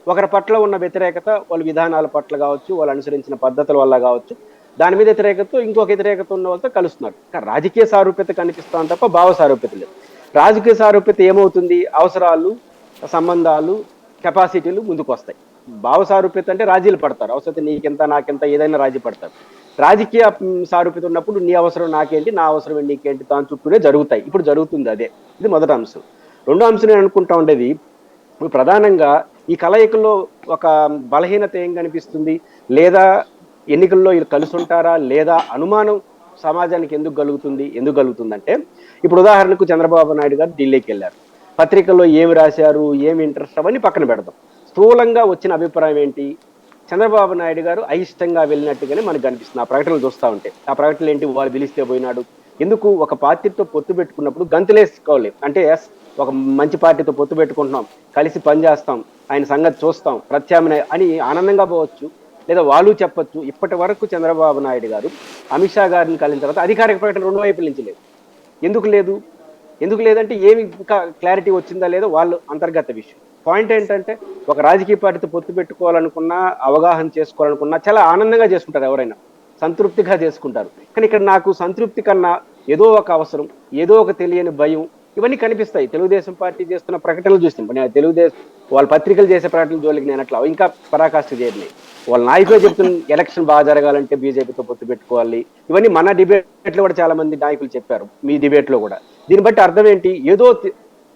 ఒకరి పట్ల ఉన్న వ్యతిరేకత, వాళ్ళ విధానాల పట్ల కావచ్చు, వాళ్ళు అనుసరించిన పద్ధతుల వల్ల కావచ్చు, దాని మీద వ్యతిరేకత, ఇంకొక వ్యతిరేకత ఉన్న వాళ్ళతో కలుస్తున్నారు. కానీ రాజకీయ సారూప్యత కనిపిస్తాం తప్ప భావ సారూప్యత లేదు. రాజకీయ సారూప్యత ఏమవుతుంది? అవసరాలు, సంబంధాలు, కెపాసిటీలు ముందుకు వస్తాయి. భావ సారూప్యత అంటే రాజీలు పడతారు. అవసరం నీకెంత నాకెంత ఏదైనా రాజీ పడతారు. రాజకీయ సారూప్యత ఉన్నప్పుడు నీ అవసరం నాకేంటి, నా అవసరం నీకేంటి, దాని చుట్టూనే జరుగుతాయి. ఇప్పుడు జరుగుతుంది అదే. ఇది మొదటి అంశం. రెండో అంశం నేను అనుకుంటా ఉండేది, ప్రధానంగా ఈ కలయికల్లో ఒక బలహీనత ఏం కనిపిస్తుంది, లేదా ఎన్నికల్లో వీళ్ళు కలిసి ఉంటారా లేదా అనుమానం సమాజానికి ఎందుకు కలుగుతుందంటే, ఇప్పుడు ఉదాహరణకు చంద్రబాబు నాయుడు గారు ఢిల్లీకి వెళ్ళారు. పత్రికల్లో ఏమి రాశారు, ఏమి ఇంట్రెస్ట్, అవన్నీ పక్కన పెడదాం. స్థూలంగా వచ్చిన అభిప్రాయం ఏంటి? చంద్రబాబు నాయుడు గారు అయిష్టంగా వెళ్ళినట్టుగానే మనకు కనిపిస్తుంది ఆ ప్రకటనలు చూస్తూ ఉంటే. ఆ ప్రకటనలు ఏంటి? వాళ్ళు పిలిస్తే పోయినాడు. ఎందుకు? ఒక పార్టీతో పొత్తు పెట్టుకున్నప్పుడు గంతులేసుకోవాలి. అంటే ఒక మంచి పార్టీతో పొత్తు పెట్టుకుంటున్నాం, కలిసి పనిచేస్తాం, ఆయన సంగతి చూస్తాం, ప్రత్యామ్నాయం అని ఆనందంగా పోవచ్చు, లేదా వాళ్ళు చెప్పొచ్చు. ఇప్పటి వరకు చంద్రబాబు నాయుడు గారు అమిత్ షా గారిని కలిసిన తర్వాత అధికారిక ప్రకటన రెండు వైపుల నుంచి లేదు. ఎందుకు లేదంటే ఏమి ఇంకా క్లారిటీ వచ్చిందా లేదా వాళ్ళు అంతర్గత విషయం. పాయింట్ ఏంటంటే, ఒక రాజకీయ పార్టీతో పొత్తు పెట్టుకోవాలనుకున్నా, అవగాహన చేసుకోవాలనుకున్నా చాలా ఆనందంగా చేసుకుంటారు, ఎవరైనా సంతృప్తిగా చేసుకుంటారు. కానీ ఇక్కడ నాకు సంతృప్తి కన్నా ఏదో ఒక అవసరం, ఏదో ఒక తెలియని భయం, ఇవన్నీ కనిపిస్తాయి. తెలుగుదేశం పార్టీ చేస్తున్న ప్రకటనలు చూస్తాం. తెలుగుదేశం వాళ్ళ పత్రికలు చేసే ప్రకటనల జోలికి నేను అట్లా ఇంకా పరాకాష్ఠ చేయలేదు. వాళ్ళ నాయకులు చెప్తున్న ఎలక్షన్ బాగా జరగాలంటే బీజేపీతో పొత్తు పెట్టుకోవాలి, ఇవన్నీ మన డిబేట్లో కూడా చాలా మంది నాయకులు చెప్పారు, మీ డిబేట్లో కూడా. దీన్ని బట్టి అర్థం ఏంటి? ఏదో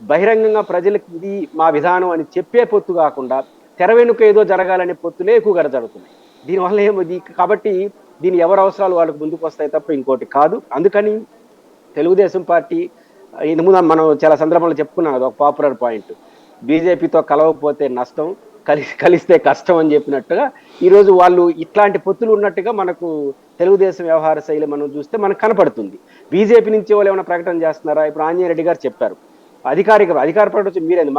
బహిరంగంగా ప్రజలకు ఇది మా విధానం అని చెప్పే పొత్తు కాకుండా తెర వెనుక ఏదో జరగాలనే పొత్తులే ఎక్కువగా జరుగుతున్నాయి. దీనివల్ల ఏమో కాబట్టి దీని ఎవరి అవసరాలు వాళ్ళకు ముందుకు వస్తాయి తప్ప ఇంకోటి కాదు. అందుకని తెలుగుదేశం పార్టీ ఇంతకుముందు మనం చాలా సందర్భంలో చెప్పుకున్నాం, అది ఒక పాపులర్ పాయింట్. బీజేపీతో కలవకపోతే నష్టం, కలిస్తే కష్టం అని చెప్పినట్టుగా ఈరోజు వాళ్ళు ఇట్లాంటి పొత్తులు ఉన్నట్టుగా మనకు తెలుగుదేశం వ్యవహార శైలి మనం చూస్తే మనకు కనపడుతుంది. బీజేపీ నుంచి వాళ్ళు ఏమైనా ప్రకటన చేస్తున్నారా? ఇప్పుడు ఆంజనేయ రెడ్డి గారు చెప్పారు, అధికార ప్రకటన వచ్చి మీరేది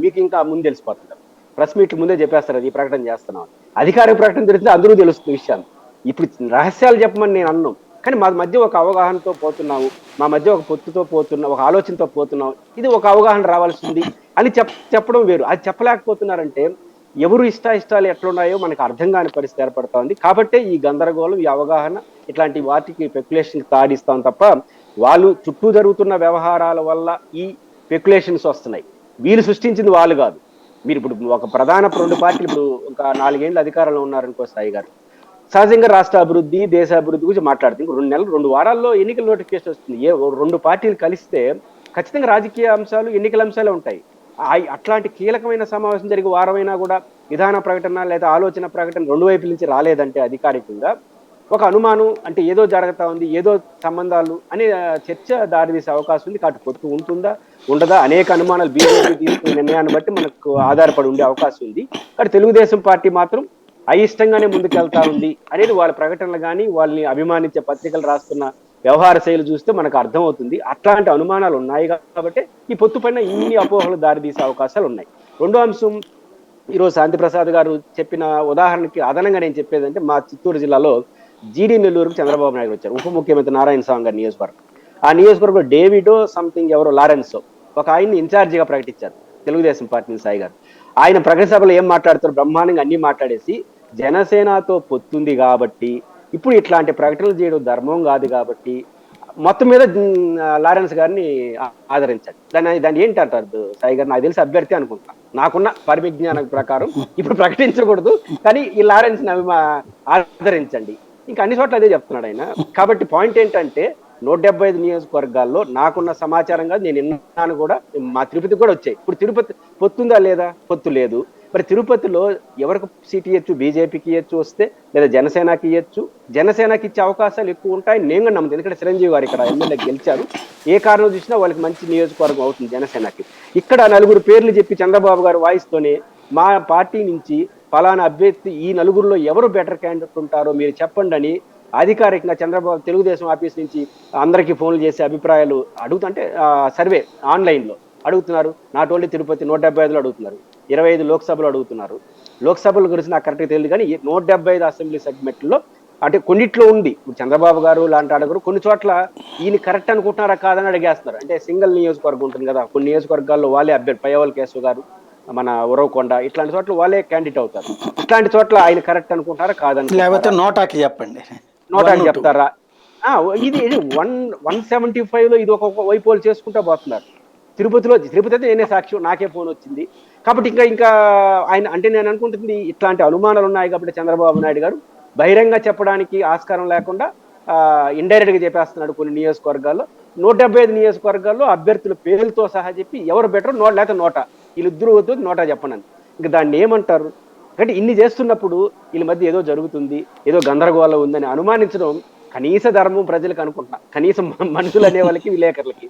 మీకు ఇంకా ముందు తెలిసిపోతుంటారు, ప్రెస్ మీట్లు ముందే చెప్పేస్తారు అది ఈ ప్రకటన చేస్తున్నాం. అధికారిక ప్రకటన తెలిస్తే అందరూ తెలుస్తుంది విషయాలు. ఇప్పుడు రహస్యాలు చెప్పమని నేను అన్నాం, కానీ మా మధ్య ఒక అవగాహనతో పోతున్నాము, మా మధ్య ఒక పొత్తుతో పోతున్నాం, ఒక ఆలోచనతో పోతున్నాం, ఇది ఒక అవగాహన రావాల్సింది అని చెప్పడం వేరు. అది చెప్పలేకపోతున్నారంటే ఎవరు ఇష్టాలు ఎట్లున్నాయో మనకు అర్థం కాని పరిస్థితి ఏర్పడతా ఉంది. కాబట్టే ఈ గందరగోళం, ఈ అవగాహన, ఇట్లాంటి వాటికి స్పెక్యులేషన్కి తాడిస్తాం తప్ప వాళ్ళు చుట్టూ జరుగుతున్న వ్యవహారాల వల్ల ఈ స్పెక్యులేషన్స్ వస్తున్నాయి. వీళ్ళు సృష్టించింది వాళ్ళు కాదు. మీరు ఇప్పుడు ఒక ప్రధాన రెండు పార్టీలు ఇప్పుడు ఒక 4 ఏళ్ళు అధికారంలో ఉన్నారనుకో సాయి గారు, సహజంగా రాష్ట్ర అభివృద్ధి, దేశ అభివృద్ధి గురించి మాట్లాడుతుంది. 2 వారాల్లో ఎన్నికల నోటిఫికేషన్ వస్తుంది. రెండు పార్టీలు కలిస్తే ఖచ్చితంగా రాజకీయ అంశాలు, ఎన్నికల అంశాలే ఉంటాయి. అట్లాంటి కీలకమైన సమావేశం జరిగి వారమైనా కూడా విధాన ప్రకటన లేదా ఆలోచన ప్రకటన రెండు వైపుల నుంచి రాలేదంటే అధికారికంగా ఒక అనుమానం, అంటే ఏదో జరుగుతా ఉంది, ఏదో సంబంధాలు అనే చర్చ దారితీసే అవకాశం ఉంది. కాబట్టి పొత్తు ఉంటుందా ఉండదా అనేక అనుమానాలు బీజేపీ తీసుకునే నిర్ణయాన్ని బట్టి మనకు ఆధారపడి ఉండే అవకాశం ఉంది. కానీ తెలుగుదేశం పార్టీ మాత్రం అయిష్టంగానే ముందుకెళ్తా ఉంది అనేది వాళ్ళ ప్రకటనలు కానీ వాళ్ళని అభిమానించే పత్రికలు రాస్తున్న వ్యవహార శైలి చూస్తే మనకు అర్థమవుతుంది. అట్లాంటి అనుమానాలు ఉన్నాయి కాబట్టి ఈ పొత్తు పైన ఇన్ని అపోహలు దారితీసే అవకాశాలు ఉన్నాయి. రెండో అంశం, ఈరోజు శాంతిప్రసాద్ గారు చెప్పిన ఉదాహరణకి అదనంగా నేను చెప్పేదంటే, మా చిత్తూరు జిల్లాలో జీడీ నెల్లూరుకు చంద్రబాబు నాయుడు వచ్చారు, ఉప ముఖ్యమంత్రి నారాయణ స్వామి గారి నియోజకవర్గం. ఆ నియోజకవర్గంలో డేవిడో సంథింగ్ ఎవరో లారెన్సో ఒక ఆయన్ని ఇన్ఛార్జిగా ప్రకటించారు తెలుగుదేశం పార్టీ సాయి గారు. ఆయన ప్రగతి సభలో ఏం మాట్లాడుతారు, బ్రహ్మాండంగా అన్ని మాట్లాడేసి జనసేనతో పొత్తుంది కాబట్టి ఇప్పుడు ఇట్లాంటి ప్రకటనలు చేయడం ధర్మం కాదు కాబట్టి మొత్తం మీద లారెన్స్ గారిని ఆదరించాడు. దాన్ని ఏంటి అంటారు సాయి గారు? నాకు తెలిసి అభ్యర్థి అనుకుంటున్నా, నాకున్న పరిజ్ఞానం ప్రకారం ఇప్పుడు ప్రకటించకూడదు, కానీ ఈ లారెన్స్ ని ఆదరించండి. ఇంకా అన్ని చోట్ల అదే చెప్తున్నాడు ఆయన. కాబట్టి పాయింట్ ఏంటంటే 175 నియోజకవర్గాల్లో నాకున్న సమాచారం కాదు, నేను విన్నాను కూడా, మా తిరుపతికి కూడా వచ్చాయి. ఇప్పుడు తిరుపతి పొత్తుందా లేదా? పొత్తు లేదు. మరి తిరుపతిలో ఎవరికి సీట్ ఇవ్వచ్చు? బీజేపీకి ఇవ్వచ్చు వస్తే, లేదా జనసేనకి ఇవ్వచ్చు. జనసేనకి ఇచ్చే అవకాశాలు ఎక్కువ ఉంటాయి నేను కూడా నమ్ముతాను. ఎందుకంటే చిరంజీవి గారు ఇక్కడ ఎమ్మెల్యే గెలిచారు, ఏ కారణం చూసినా వాళ్ళకి మంచి నియోజకవర్గం అవుతుంది జనసేనకి. ఇక్కడ నలుగురు పేర్లు చెప్పి చంద్రబాబు గారు వాయిస్తోనే మా పార్టీ నుంచి ఫలానా అభ్యర్థి ఈ నలుగురిలో ఎవరు బెటర్ క్యాండిడేట్ ఉంటారో మీరు చెప్పండి అని అధికారికంగా చంద్రబాబు తెలుగుదేశం ఆఫీస్ నుంచి అందరికీ ఫోన్లు చేసి అభిప్రాయాలు అడుగుతుంటే సర్వే ఆన్లైన్లో అడుగుతున్నారు. నాట్ ఓన్లీ తిరుపతి 175లో అడుగుతున్నారు, 25 లోక్సభలో అడుగుతున్నారు. లోక్సభల గురించి నాకు కరెక్ట్గా తెలియదు, కానీ 175 అసెంబ్లీ సెగ్మెంట్లో అంటే కొన్నిట్లో ఉంది. ఇప్పుడు చంద్రబాబు గారు లాంటి అడుగురు, కొన్ని చోట్ల ఈయన కరెక్ట్ అనుకుంటున్నారా కాదని అడిగేస్తున్నారు. అంటే సింగిల్ నియోజకవర్గం ఉంటుంది కదా, కొన్ని నియోజకవర్గాల్లో వాళ్ళే అభ్యర్థి, పయ్యవల్ కేశవ్ గారు, మన ఉరవకొండ, ఇట్లాంటి చోట్ల వాళ్ళే క్యాండిడేట్ అవుతారు. ఇట్లాంటి చోట్ల ఆయన కరెక్ట్ అనుకుంటారా కాదని, లేకపోతే నోటాకి చెప్పండి, నోటాకి చెప్తారా? ఇది 175లో ఇది ఒక వైపోలు చేసుకుంటా పోతున్నారు. తిరుపతి అయితే నేనే సాక్ష్యం, నాకే ఫోన్ వచ్చింది. కాబట్టి ఇంకా ఆయన అంటే నేను అనుకుంటుంది ఇట్లాంటి అనుమానాలు ఉన్నాయి కాబట్టి చంద్రబాబు నాయుడు గారు బహిరంగ చెప్పడానికి ఆస్కారం లేకుండా ఇండైరెక్ట్ గా చెప్పేస్తున్నాడు. కొన్ని నియోజకవర్గాల్లో 175 నియోజకవర్గాల్లో అభ్యర్థుల పేర్లతో సహా చెప్పి ఎవరు బెటర్ లేకపోతే నోటా, వీళ్ళిద్దరూ వద్దు నోటా చెప్పండి. ఇంకా దాన్ని ఏమంటారు? అంటే ఇన్ని చేస్తున్నప్పుడు వీళ్ళ మధ్య ఏదో జరుగుతుంది, ఏదో గందరగోళం ఉందని అనుమానించడం కనీస ధర్మం ప్రజలకు అనుకుంటున్నా, కనీసం మనుషులు అనే వాళ్ళకి విలేకరులకి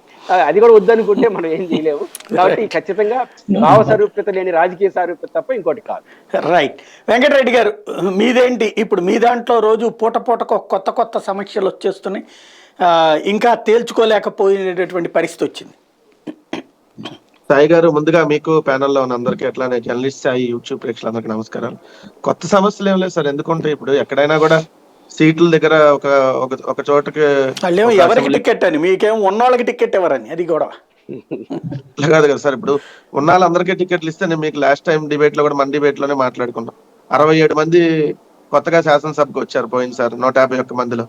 అది కూడా వద్దనుకుంటే మనం ఏం చేయలేము. కాబట్టి ఖచ్చితంగా భావ సారూప్యత లేని రాజకీయ సారూప్యత తప్ప ఇంకోటి కాదు. రైట్. వెంకటరెడ్డి గారు, మీదేంటి ఇప్పుడు? మీ దాంట్లో రోజు పూటకు కొత్త సమస్యలు వచ్చేస్తున్నాయి, ఇంకా తేల్చుకోలేకపోయినటువంటి పరిస్థితి వచ్చింది. సాయి గారు, ముందుగా మీకు ప్యానెల్లో ఉన్న అందరికీ, అట్లానే జర్నలిస్ట్ సాయి యూట్యూబ్ ప్రేక్షకులందరికీ నమస్కారాలు. కొత్త సమస్యలు ఏం లేదు సార్, ఎందుకంటే ఇప్పుడు ఎక్కడైనా కూడా సీట్ల దగ్గర ఒక చోటకి ఎవరికి టికెట్ అని, మీకేం ఉన్నోళ్ళకి టికెట్ ఎవరని, అది కూడా కాదు కదా సార్. ఇప్పుడు ఉన్న వాళ్ళందరికీ టికెట్లు ఇస్తే, నేను మీకు లాస్ట్ టైం డిబేట్ లో కూడా మన డిబేట్ లోనే మాట్లాడుకున్నాం, 67 మంది కొత్తగా శాసనసభకు వచ్చారు పోయినసారి 151 మందిలో.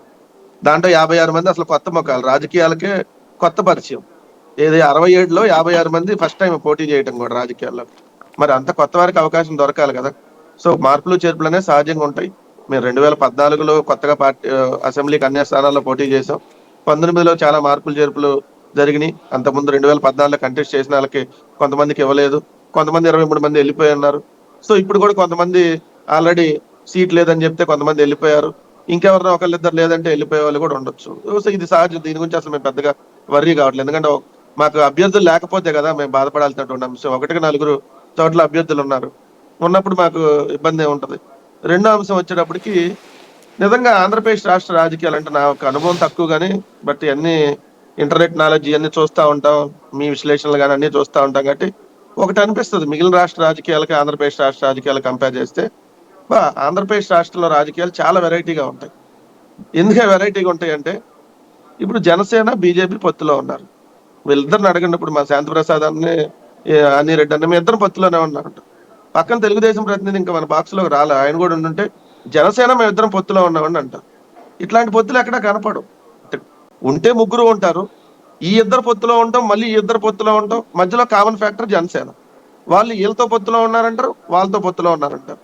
దాంట్లో 56 మంది అసలు కొత్త ముఖాలు, రాజకీయాలకే కొత్త పరిచయం. ఏది 67లో 56 మంది ఫస్ట్ టైం పోటీ చేయడం కూడా రాజకీయాల్లో. మరి అంత కొత్త వారికి అవకాశం దొరకాలి కదా. సో మార్పులు చేర్పులు అనేవి సహజంగా ఉంటాయి. మేము 2014లో కొత్తగా పార్టీ అసెంబ్లీకి అన్ని స్థానాల్లో పోటీ చేసాం. 19లో చాలా మార్పులు చేర్పులు జరిగినాయి. అంతకుముందు 2014లో కంటెస్ట్ చేసిన వాళ్ళకి కొంతమందికి ఇవ్వలేదు, కొంతమంది 23 మంది వెళ్ళిపోయి ఉన్నారు. సో ఇప్పుడు కూడా కొంతమంది ఆల్రెడీ సీట్ లేదని చెప్తే కొంతమంది వెళ్ళిపోయారు, ఇంకెవరినో ఒకళ్ళిద్దరు లేదంటే వెళ్ళిపోయే వాళ్ళు కూడా ఉండొచ్చు. సో ఇది సహజం, దీని గురించి అసలు మేము పెద్దగా వర్రీ కావట్లేదు. ఎందుకంటే మాకు అభ్యర్థులు లేకపోతే కదా మేము బాధపడాల్సినటువంటి అంశం. 1-4 చోట్ల అభ్యర్థులు ఉన్నప్పుడు మాకు ఇబ్బంది ఉంటది. రెండో అంశం వచ్చేటప్పటికి, నిజంగా ఆంధ్రప్రదేశ్ రాష్ట్ర రాజకీయాలు అంటే నాకు అనుభవం తక్కువ కానీ, బట్ అన్ని ఇంటర్నెట్ నాలెడ్జ్ ఇవన్నీ చూస్తూ ఉంటాం, మీ విశ్లేషణలు కానీ అన్ని చూస్తూ ఉంటాం. కాబట్టి ఒకటి అనిపిస్తుంది, మిగిలిన రాష్ట్ర రాజకీయాలకి ఆంధ్రప్రదేశ్ రాష్ట్ర రాజకీయాలు కంపేర్ చేస్తే ఆంధ్రప్రదేశ్ రాష్ట్రంలో రాజకీయాలు చాలా వెరైటీగా ఉంటాయి. ఎందుకే వెరైటీగా ఉంటాయి అంటే, ఇప్పుడు జనసేన బీజేపీ పొత్తులో ఉన్నారు. వీళ్ళిద్దరిని అడగండి, మా శాంతిప్రసాద్ అని రెడ్డి అన్న, మీ ఇద్దరు పొత్తులోనే ఉన్నారంట. పక్కన తెలుగుదేశం ప్రతినిధి ఇంకా మన బాక్స్ లోకి రాలే, ఆయన కూడా ఉండుంటే జనసేన మేము ఇద్దరం పొత్తులో ఉన్నామని అంటారు. ఇట్లాంటి పొత్తులు ఎక్కడా కనపడవు. ఉంటే ముగ్గురు ఉంటారు, ఈ ఇద్దరు పొత్తులో ఉంటాం, మళ్ళీ ఈ ఇద్దరు పొత్తులో ఉంటాం, మధ్యలో కామన్ ఫ్యాక్టర్ జనసేన. వాళ్ళు వీళ్ళతో పొత్తులో ఉన్నారంటారు, వాళ్ళతో పొత్తులో ఉన్నారంటారు.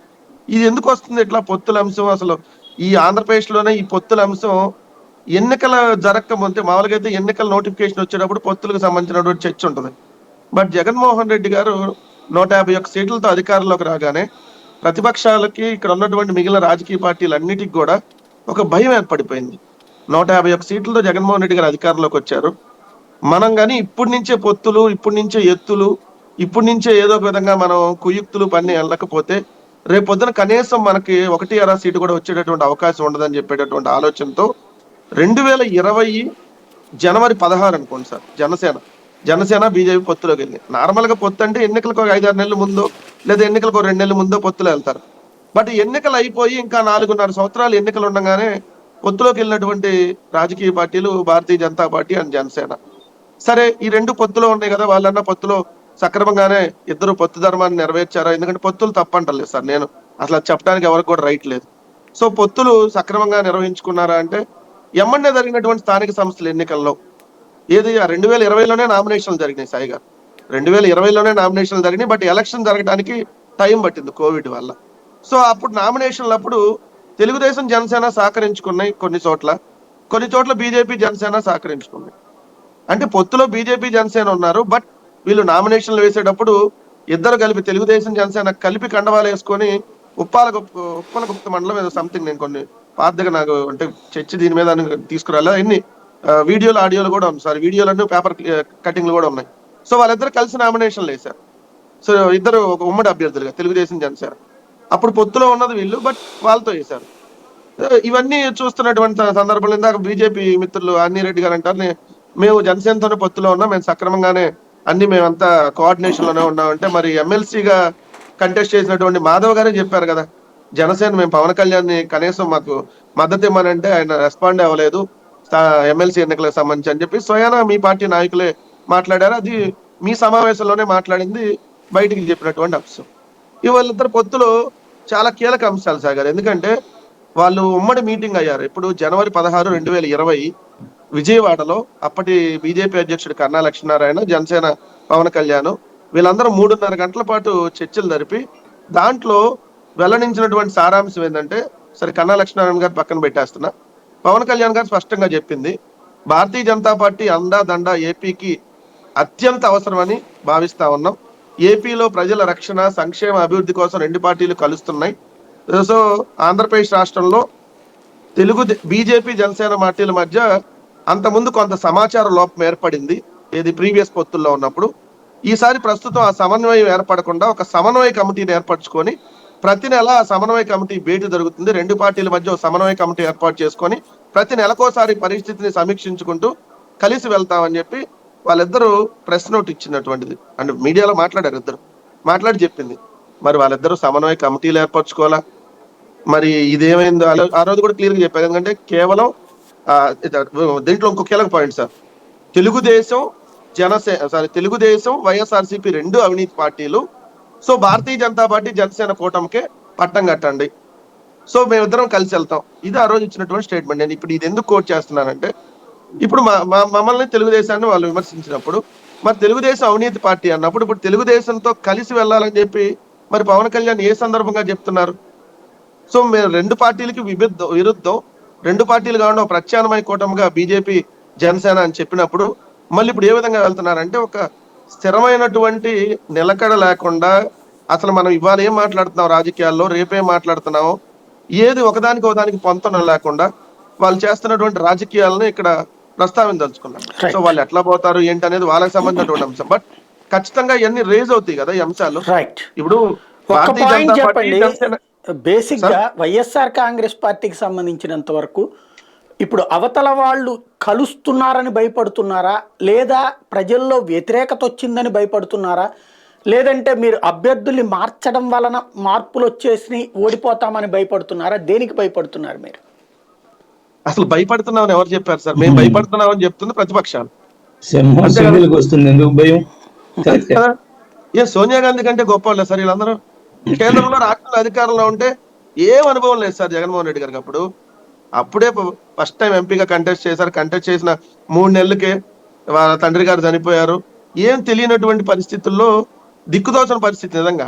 ఇది ఎందుకు వస్తుంది ఇట్లా పొత్తుల అంశం? అసలు ఈ ఆంధ్రప్రదేశ్ లోనే ఈ పొత్తుల అంశం ఎన్నికల జరగకముందే, మామూలుగా అయితే ఎన్నికల నోటిఫికేషన్ వచ్చేటప్పుడు పొత్తులకు సంబంధించినటువంటి చర్చ ఉంటుంది. బట్ జగన్మోహన్ రెడ్డి గారు 151 సీట్లతో అధికారంలోకి రాగానే ప్రతిపక్షాలకి, ఇక్కడ ఉన్నటువంటి మిగిలిన రాజకీయ పార్టీలన్నిటికి కూడా ఒక భయం ఏర్పడిపోయింది. 151 సీట్లతో జగన్మోహన్ రెడ్డి గారు అధికారంలోకి వచ్చారు. మనం కానీ ఇప్పటి నుంచే పొత్తులు, ఇప్పటి నుంచే ఎత్తులు, ఇప్పటి నుంచే ఏదో ఒక విధంగా మనం కుయుక్తులు పని వెళ్ళకపోతే రేపు పొద్దున కనీసం మనకి 1 సీటు కూడా వచ్చేటటువంటి అవకాశం ఉండదని చెప్పేటటువంటి ఆలోచనతో 2020 జనవరి 16 అనుకోండి సార్, జనసేన బీజేపీ పొత్తులోకి వెళ్ళి. నార్మల్ గా పొత్తు అంటే ఎన్నికలకు ఒక 5-6 నెలల ముందో లేదా ఎన్నికలకు 2 నెలల ముందో పొత్తులు వెళ్తారు. బట్ ఎన్నికలు అయిపోయి ఇంకా 4.5 సంవత్సరాలు ఎన్నికలు ఉండగానే పొత్తులోకి వెళ్ళినటువంటి రాజకీయ పార్టీలు భారతీయ జనతా పార్టీ అండ్ జనసేన. సరే, ఈ రెండు పొత్తులో ఉన్నాయి కదా, వాళ్ళన్న పొత్తులో సక్రమంగానే ఇద్దరు పొత్తు ధర్మాన్ని నెరవేర్చారా? ఎందుకంటే పొత్తులు తప్పంటలేదు సార్, నేను అసలు చెప్పడానికి ఎవరికి కూడా రైట్ లేదు. సో పొత్తులు సక్రమంగా నిర్వహించుకున్నారా అంటే ఎమ్మెల్యే జరిగినటువంటి స్థానిక సంస్థల ఎన్నికల్లో ఏది 2020లోనే నామినేషన్లు జరిగినాయి సాయి గారు, 2020లోనే నామినేషన్లు జరిగినాయి. బట్ ఎలక్షన్ జరగడానికి టైం పట్టింది కోవిడ్ వల్ల. సో అప్పుడు నామినేషన్లు అప్పుడు తెలుగుదేశం జనసేన సహకరించుకున్నాయి కొన్ని చోట్ల బీజేపీ జనసేన సహకరించుకున్నాయి. అంటే పొత్తులో బీజేపీ జనసేన ఉన్నారు, బట్ వీళ్ళు నామినేషన్లు వేసేటప్పుడు ఇద్దరు కలిపి తెలుగుదేశం జనసేన కలిపి కండవాలు వేసుకొని ఉప్పలగుప్త మండలం ఏదో సంథింగ్, నేను కొన్ని పాతగా నాకు అంటే చర్చి దీని మీద తీసుకురాలి, అన్ని వీడియోలు ఆడియోలు కూడా ఉన్నాయి సార్, వీడియోలు పేపర్ కటింగ్లు కూడా ఉన్నాయి. సో వాళ్ళిద్దరు కలిసి నామినేషన్లు వేశారు. సో ఇద్దరు ఒక ఉమ్మడి అభ్యర్థులుగా తెలుగుదేశం జనసేన. అప్పుడు పొత్తులో ఉన్నది వీళ్ళు, బట్ వాళ్ళతో వేశారు. ఇవన్నీ చూస్తున్నటువంటి సందర్భంలో ఇందాక బీజేపీ మిత్రులు ఆంజనేరెడ్డి గారు అంటారు, మేము జనసేనతోనే పొత్తులో ఉన్నాం, మేము సక్రమంగానే అన్ని మేమంతా కోఆర్డినేషన్ లోనే ఉన్నామంటే, మరి ఎమ్మెల్సీగా కంటెస్ట్ చేసినటువంటి మాధవ్ గారే చెప్పారు కదా, జనసేన మేము పవన్ కళ్యాణ్ ని కనీసం మాకు మద్దతు ఇవ్వమంటే ఆయన రెస్పాండ్ అవ్వలేదు ఎమ్మెల్సీ ఎన్నికలకు సంబంధించి అని చెప్పి స్వయానా మీ పార్టీ నాయకులే మాట్లాడారు. అది మీ సమావేశంలోనే మాట్లాడింది, బయటికి చెప్పినటువంటి అంశం. వాళ్ళిద్దరు పొత్తులో చాలా కీలక అంశాలు సాగారు. ఎందుకంటే వాళ్ళు ఉమ్మడి మీటింగ్ అయ్యారు. ఇప్పుడు జనవరి 16, 2020 విజయవాడలో అప్పటి బీజేపీ అధ్యక్షుడు కన్నా లక్ష్మీనారాయణ, జనసేన పవన్ కళ్యాణ్ వీళ్ళందరూ 3.5 గంటల పాటు చర్చలు జరిపి దాంట్లో వెల్లడించినటువంటి సారాంశం ఏంటంటే, సరే కన్నా లక్ష్మీనారాయణ గారు పక్కన పెట్టేస్తున్నా, పవన్ కళ్యాణ్ గారు స్పష్టంగా చెప్పింది భారతీయ జనతా పార్టీ అండా దండ ఏపీకి అత్యంత అవసరమని భావిస్తా ఉన్నాం. ఏపీలో ప్రజల రక్షణ, సంక్షేమ, అభివృద్ధి కోసం రెండు పార్టీలు కలుస్తున్నాయి. సో ఆంధ్రప్రదేశ్ రాష్ట్రంలో బీజేపీ జనసేన పార్టీల మధ్య అంతకుముందు కొంత సమాచార లోపం ఏర్పడింది ఏది ప్రీవియస్ పొత్తుల్లో ఉన్నప్పుడు. ఈసారి ప్రస్తుతం ఆ సమన్వయం ఏర్పడకుండా ఒక సమన్వయ కమిటీని ఏర్పరచుకొని ప్రతి నెల ఆ సమన్వయ కమిటీ భేటీ జరుగుతుంది. రెండు పార్టీల మధ్య ఒక సమన్వయ కమిటీ ఏర్పాటు చేసుకొని ప్రతి నెలకోసారి పరిస్థితిని సమీక్షించుకుంటూ కలిసి వెళ్తామని చెప్పి వాళ్ళిద్దరూ ప్రెస్ నోట్ ఇచ్చినటువంటిది అంటే మీడియాలో మాట్లాడారు. ఇద్దరు మాట్లాడి చెప్పింది, మరి వాళ్ళిద్దరూ సమన్వయ కమిటీలు ఏర్పరచుకోవాలా, మరి ఇదేమైందో ఆ రోజు కూడా క్లియర్గా చెప్పారు. ఎందుకంటే కేవలం దీంట్లో ఇంకో కీలక పాయింట్ సార్, తెలుగుదేశం వైఎస్ఆర్సీపీ రెండు అవినీతి పార్టీలు. సో భారతీయ జనతా పార్టీ జనసేన కూటమికే పట్టం కట్టండి, సో మేమిద్దరం కలిసి వెళ్తాం. ఇది ఆ రోజు ఇచ్చినటువంటి స్టేట్మెంట్. నేను ఇప్పుడు ఇది ఎందుకు కోట్ చేస్తున్నానంటే, ఇప్పుడు మమ్మల్ని తెలుగుదేశాన్ని వాళ్ళు విమర్శించినప్పుడు మరి తెలుగుదేశం అవినీతి పార్టీ అన్నప్పుడు ఇప్పుడు తెలుగుదేశంతో కలిసి వెళ్ళాలని చెప్పి మరి పవన్ కళ్యాణ్ ఏ సందర్భంగా చెప్తున్నారు? సో మేము రెండు పార్టీలకి విరుద్ధం, రెండు పార్టీలు కాకుండా ఒక ప్రత్యామ్నాయ కూటమిగా బీజేపీ జనసేన అని చెప్పినప్పుడు మళ్ళీ ఇప్పుడు ఏ విధంగా వెళ్తున్నారంటే, ఒక స్థిరమైనటువంటి నిలకడ లేకుండా అసలు మనం ఇవాళ ఏం మాట్లాడుతున్నాం రాజకీయాల్లో, రేపేం మాట్లాడుతున్నాము, ఏది ఒకదానికి పొంతన లేకుండా వాళ్ళు చేస్తున్నటువంటి రాజకీయాలను ఇక్కడ ప్రస్తావించదలుచుకున్నారు. సో వాళ్ళు ఎట్లా పోతారు ఏంటి అనేది వాళ్ళకి సంబంధించినటువంటి అంశం. బట్ ఖచ్చితంగా ఇవన్నీ రేజ్ అవుతాయి కదా ఈ అంశాలు. ఇప్పుడు భారతీయ జనతా పార్టీ జనసేన బేసిక్ గా వైఎస్ఆర్ కాంగ్రెస్ పార్టీకి సంబంధించినంత వరకు ఇప్పుడు అవతల వాళ్ళు కలుస్తున్నారని భయపడుతున్నారా, లేదా ప్రజల్లో వ్యతిరేకత వచ్చిందని భయపడుతున్నారా, లేదంటే మీరు అభ్యర్థుల్ని మార్చడం వలన మార్పులు వచ్చేసి ఓడిపోతామని భయపడుతున్నారా? దేనికి భయపడుతున్నారు మీరు? అసలు భయపడుతున్నామని ఎవరు చెప్పారు సార్? మేము భయపడుతున్నామని చెప్తుంది ప్రతిపక్షాలు. సోనియా గాంధీ కంటే గొప్ప వాళ్ళే సార్ వీళ్ళందరూ. కేంద్రంలో రాష్ట్రంలో అధికారంలో ఉంటే ఏం అనుభవం లేదు సార్ జగన్మోహన్ రెడ్డి గారికి. అప్పుడే ఫస్ట్ టైం ఎంపీగా కంటెస్ట్ చేశారు. కంటెస్ట్ చేసిన 3 నెలలకే వాళ్ళ తండ్రి గారు చనిపోయారు. ఏం తెలియనటువంటి పరిస్థితుల్లో దిక్కుదోచని పరిస్థితి నిజంగా.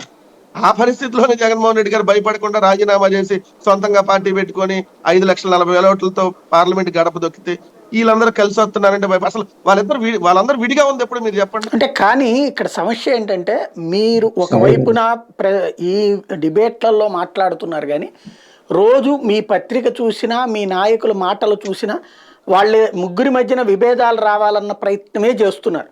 ఆ పరిస్థితిలోనే జగన్మోహన్ రెడ్డి గారు భయపడకుండా రాజీనామా చేసి సొంతంగా పార్టీ పెట్టుకొని 5,40,000 ఓట్లతో పార్లమెంట్ గడప దొక్కితే వీళ్ళందరూ కలిసి వస్తున్నారంటే అసలు వాళ్ళందరూ విడిగా ఉంది ఎప్పుడు మీరు చెప్పండి. అంటే కానీ ఇక్కడ సమస్య ఏంటంటే, మీరు ఒకవైపున ఈ డిబేట్లలో మాట్లాడుతున్నారు కానీ రోజు మీ పత్రిక చూసినా మీ నాయకుల మాటలు చూసినా వాళ్ళ ముగ్గురి మధ్యన విభేదాలు రావాలన్న ప్రయత్నమే చేస్తున్నారు.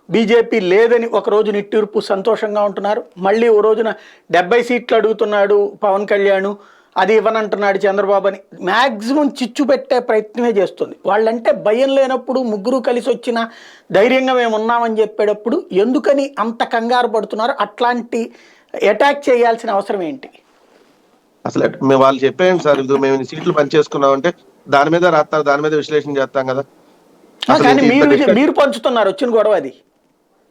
బీజేపీ లేదని ఒకరోజు నిట్టూర్పు సంతోషంగా ఉంటున్నారు, మళ్ళీ ఓ రోజున 70 సీట్లు అడుగుతున్నాడు పవన్ కళ్యాణ్, అది ఇవ్వనంటున్నాడు చంద్రబాబు అని మ్యాక్సిమం చిచ్చు పెట్టే ప్రయత్నమే చేస్తుంది. వాళ్ళంటే భయం లేనప్పుడు ముగ్గురు కలిసి వచ్చిన ధైర్యంగా మేము ఉన్నామని చెప్పేటప్పుడు ఎందుకని అంత కంగారు పడుతున్నారు? అట్లాంటి అటాక్ చేయాల్సిన అవసరం ఏంటి? అసలు మేము వాళ్ళు చెప్పేయండి సార్, ఇది మేము ఇన్ని సీట్లు పనిచేసుకున్నాం అంటే దాని మీద రాస్తారు, దాని మీద విశ్లేషణ చేస్తాం కదా. కానీ మీరు పంచుతున్నారు వచ్చిన గొడవ అది.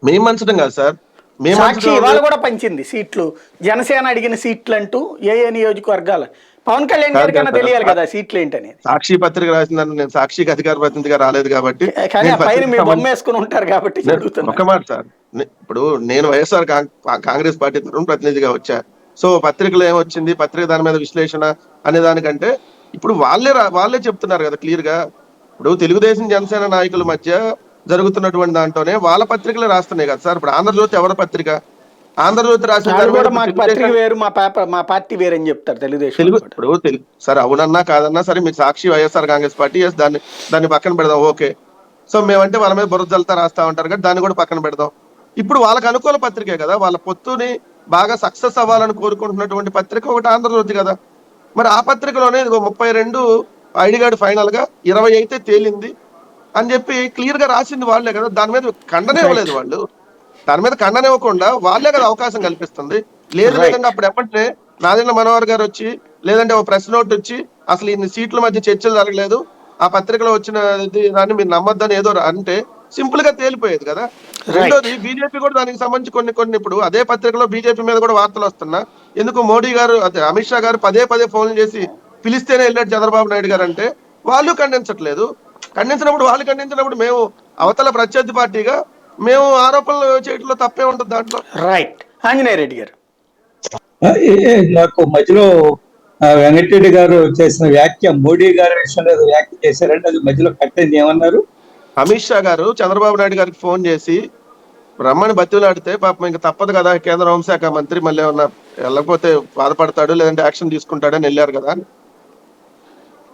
మేము పంచడం కాదు సార్, మేము సాక్షి ఇవాళ కూడా పంచింది సీట్లు, జనసేన అడిగిన సీట్లు అంటూ ఏ నియోజకవర్గాలు. పవన్ కళ్యాణ్ గారి కన్నా తెలియాలి కదా సీట్లు ఏంటనేది. సాక్షి పత్రిక రాసిందని నేను సాక్షికి అధికార ప్రతినిధిగా రాలేదు కాబట్టి, కానీ ఆ పైన మీరు బొమ్మ వేసుకుని ఉంటారు కాబట్టి ఒక మాట సార్, ఇప్పుడు నేను వైఎస్ఆర్ కాంగ్రెస్ పార్టీ తరఫున ప్రతినిధిగా వచ్చా. సో పత్రికలో ఏమొచ్చింది, పత్రిక దాని మీద విశ్లేషణ అనే దానికంటే ఇప్పుడు వాళ్ళే చెప్తున్నారు కదా క్లియర్ గా. ఇప్పుడు తెలుగుదేశం జనసేన నాయకుల మధ్య జరుగుతున్నటువంటి దాంట్లోనే వాళ్ళ పత్రికలు రాస్తున్నాయి కదా సార్. ఇప్పుడు ఆంధ్రజ్యోతి ఎవరి పత్రిక? ఆంధ్రజ్యోతి రాసిన పత్రిక వేరు, మా పార్టీ వేరు అని చెప్తారు తెలుగుదేశం. ఇప్పుడు సరే అవునన్నా కాదన్నా సరే, మీరు సాక్షి వైఎస్ఆర్ కాంగ్రెస్ పార్టీ దాన్ని పక్కన పెడదాం, ఓకే. సో మేమంటే వాళ్ళ మీద బురద జల్తా రాస్తా ఉంటారు కదా, దాన్ని కూడా పక్కన పెడదాం. ఇప్పుడు వాళ్ళకి అనుకూల పత్రికే కదా, వాళ్ళ పొత్తుని బాగా సక్సెస్ అవ్వాలని కోరుకుంటున్నటువంటి పత్రిక ఒకటి ఆంధ్రజ్యోతి కదా. మరి ఆ పత్రికలోనే 32 ఐడిగాడు ఫైనల్ గా 20 అయితే తేలింది అని చెప్పి క్లియర్ గా రాసింది వాళ్ళే కదా. దాని మీద ఖండనే ఇవ్వలేదు వాళ్ళు, దాని మీద ఖండన ఇవ్వకుండా వాళ్ళే కదా అవకాశం కల్పిస్తుంది. లేదంటే అప్పుడు ఎప్పటినే నాదెండ్ల మనోహర్ గారు వచ్చి, లేదంటే ఒక ప్రెస్ నోట్ వచ్చి అసలు ఇన్ని సీట్ల మధ్య చర్చలు జరగలేదు, ఆ పత్రికలో వచ్చిన దాన్ని మీరు నమ్మొద్దని ఏదో అంటే సింపుల్ గా తేలిపోయేది కదా. రెండోది బీజేపీ కూడా దానికి సంబంధించి కొన్ని ఇప్పుడు అదే పత్రికలో బీజేపీ మీద కూడా వార్తలు వస్తున్నా, ఎందుకు మోడీ గారు అదే అమిత్ షా గారు పదే ఫోన్ చేసి పిలిస్తేనే వెళ్ళాడు చంద్రబాబు నాయుడు గారు అంటే వాళ్ళు ఖండించట్లేదు. ఖండించినప్పుడు మేము అవతల ప్రత్యర్థి పార్టీగా మేము ఆరోపణలు చేయడంలో తప్పే ఉంటుంది దాంట్లో. రైట్. ఆంజనేయ రెడ్డి గారు, నాకు మధ్యలో వెంకటరెడ్డి గారు చేసిన వ్యాఖ్య, మోడీ గారి విషయంలో వ్యాఖ్య చేశారంటే అది మధ్యలో కట్టయింది. ఏమన్నారు? అమిత్ షా గారు చంద్రబాబు నాయుడు గారికి ఫోన్ చేసి రమ్మని బతిలాడితే పాపం ఇంకా తప్పదు కదా, కేంద్ర హోంశాఖ మంత్రి మళ్ళీ ఏమన్నా వెళ్ళకపోతే బాధపడతాడు, లేదంటే యాక్షన్ తీసుకుంటాడని వెళ్ళారు కదా.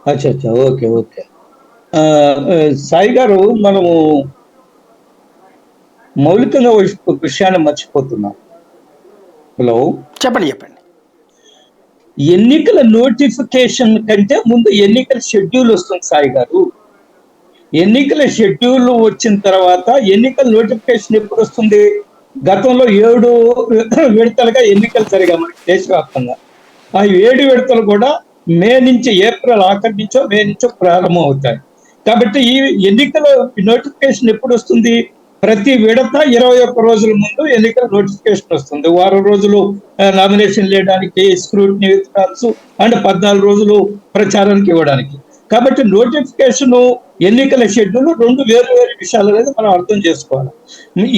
అచ్చా, ఓకే. సాయి గారు, మనము మౌలికంగా విషయాన్ని మర్చిపోతున్నాం. హలో, చెప్పండి. ఎన్నికల నోటిఫికేషన్ కంటే ముందు ఎన్నికల షెడ్యూల్ వస్తుంది సాయి గారు. ఎన్నికల షెడ్యూల్ వచ్చిన తర్వాత ఎన్నికల నోటిఫికేషన్ ఎప్పుడు వస్తుంది? గతంలో 7 విడతలుగా ఎన్నికలు జరిగాయి మనకి దేశవ్యాప్తంగా. ఆ 7 విడతలు కూడా ఏప్రిల్ ఆఖరి నుంచో మే నుంచో ప్రారంభం అవుతాయి. కాబట్టి ఈ ఎన్నికల నోటిఫికేషన్ ఎప్పుడు వస్తుంది? ప్రతి విడత 21 రోజుల ముందు ఎన్నికల నోటిఫికేషన్ వస్తుంది. వారం రోజులు నామినేషన్ వేయడానికి, స్క్రూటినీ విత్డ్రాల్స్ అండ్ 14 రోజులు ప్రచారానికి ఇవ్వడానికి. కాబట్టి నోటిఫికేషన్, ఎన్నికల షెడ్యూల్ 2 వేరు విషయాలు అనేది మనం అర్థం చేసుకోవాలి.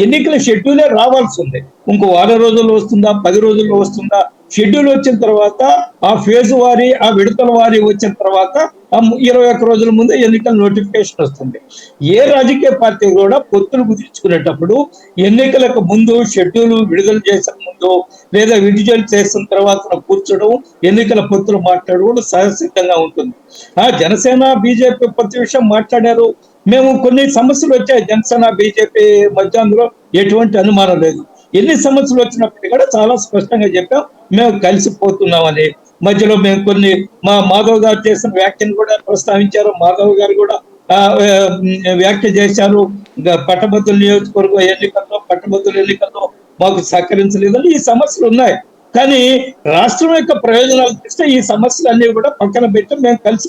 ఎన్నికల షెడ్యూలే రావాల్సి ఉంది. ఇంకో వారం రోజుల్లో వస్తుందా, 10 రోజుల్లో వస్తుందా? షెడ్యూల్ వచ్చిన తర్వాత ఆ ఫేజ్ వారి, ఆ విడతల వారి వచ్చిన తర్వాత 21 రోజుల ముందు ఎన్నికల నోటిఫికేషన్ వస్తుంది. ఏ రాజకీయ పార్టీ కూడా పొత్తులు కుదుర్చుకునేటప్పుడు ఎన్నికలకు ముందు షెడ్యూల్ విడుదల చేసిన ముందు లేదా విడుదల చేసిన తర్వాత కూర్చోడం, ఎన్నికల పొత్తులు మాట్లాడడం సహసిద్ధంగా ఉంటుంది. జనసేన బీజేపీ పొత్తు విషయం మాట్లాడారు. మేము కొన్ని సమస్యలు వచ్చాయి జనసేన బీజేపీ మధ్య, అందులో ఎటువంటి అనుమానం లేదు. ఎన్ని సమస్యలు వచ్చినప్పటికీ కూడా చాలా స్పష్టంగా చెప్పాం, మేము కలిసిపోతున్నామని. మధ్యలో మేము కొన్ని మాధవ్ గారు చేసిన వ్యాఖ్యను కూడా ప్రస్తావించారు. మాధవ్ గారు కూడా వ్యాఖ్య చేశారు, పట్టభద్రుల నియోజకవర్గం ఎన్నికల్లో మాకు సహకరించలేదని. ఈ సమస్యలు ఉన్నాయి. కానీ రాష్ట్రం యొక్క ప్రయోజనాలు చూస్తే ఈ సమస్యలన్నీ కూడా పక్కన పెట్టి మేము కలిసి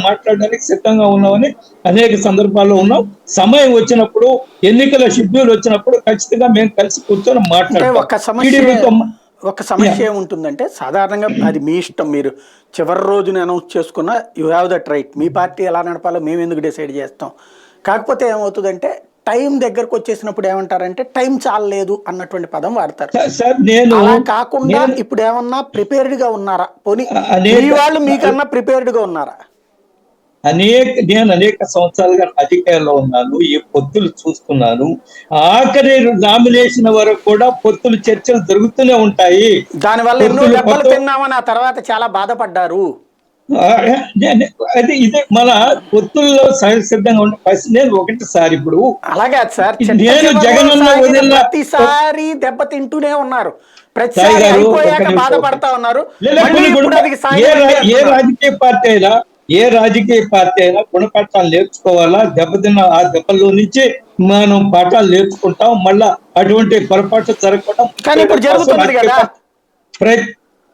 మాట్లాడడానికి సిద్ధంగా ఉన్నామని అనేక సందర్భాల్లో ఉన్నాం. సమయం వచ్చినప్పుడు, ఎన్నికల షెడ్యూల్ వచ్చినప్పుడు ఖచ్చితంగా మేము కలిసి కూర్చొని మాట్లాడతాం. ఒక సమస్య ఏముంటుందంటే, సాధారణంగా అది మీ ఇష్టం, మీరు చివరి రోజున అనౌన్స్ చేసుకున్న you have that right. Me party ఎలా నడపాలో మేము ఎందుకు డిసైడ్ చేస్తాం. కాకపోతే ఏమవుతుందంటే టైం దగ్గరకు వచ్చేసినప్పుడు ఏమంటారంటే టైం చాలలేదు అన్నటువంటి పదం వాడతారు. అలా కాకుండా ఇప్పుడు ఏమన్నా ప్రిపేర్డ్ గా ఉన్నారా? పోనీ మీ వాళ్ళు మీకన్నా ప్రిపేర్డ్ గా ఉన్నారా? నేను అనేక సంవత్సరాలుగా అధికారంలో ఉన్నాను, ఈ పొత్తులు చూస్తున్నాను. ఆఖరి నామినేషన్ వరకు కూడా పొత్తులు చర్చలు జరుగుతూనే ఉంటాయి. దానివల్ల ఎన్నో దెబ్బలు తిన్నామని ఆ తర్వాత చాలా బాధపడ్డారు. అది ఇదే మన పొత్తుల్లో సిద్ధంగా ఉండే పరిస్థితి. నేను ఒకటి సార్ ఇప్పుడు అలాగే సార్, నేను జగనన్న వదిలిన ప్రతిసారి దెబ్బతింటూనే ఉన్నారు, సాయి ప్రతిసారి గారు అయిపోయాక ఒక బాధపడతా ఉన్నారు. లేదా మళ్ళీ కొన్ని ఇప్పుడు అది సాయం ఏ రాజకీయ పార్టీ అయినా గుణపాఠాలు నేర్చుకోవాలా. దెబ్బతిన్న ఆ దెబ్బల్లో నుంచి మనం పాఠాలు నేర్చుకుంటాం. మళ్ళా అటువంటి పొరపాట్లు జరగకుండా కానీ ఇప్పుడు జరుగుతున్నది కదా.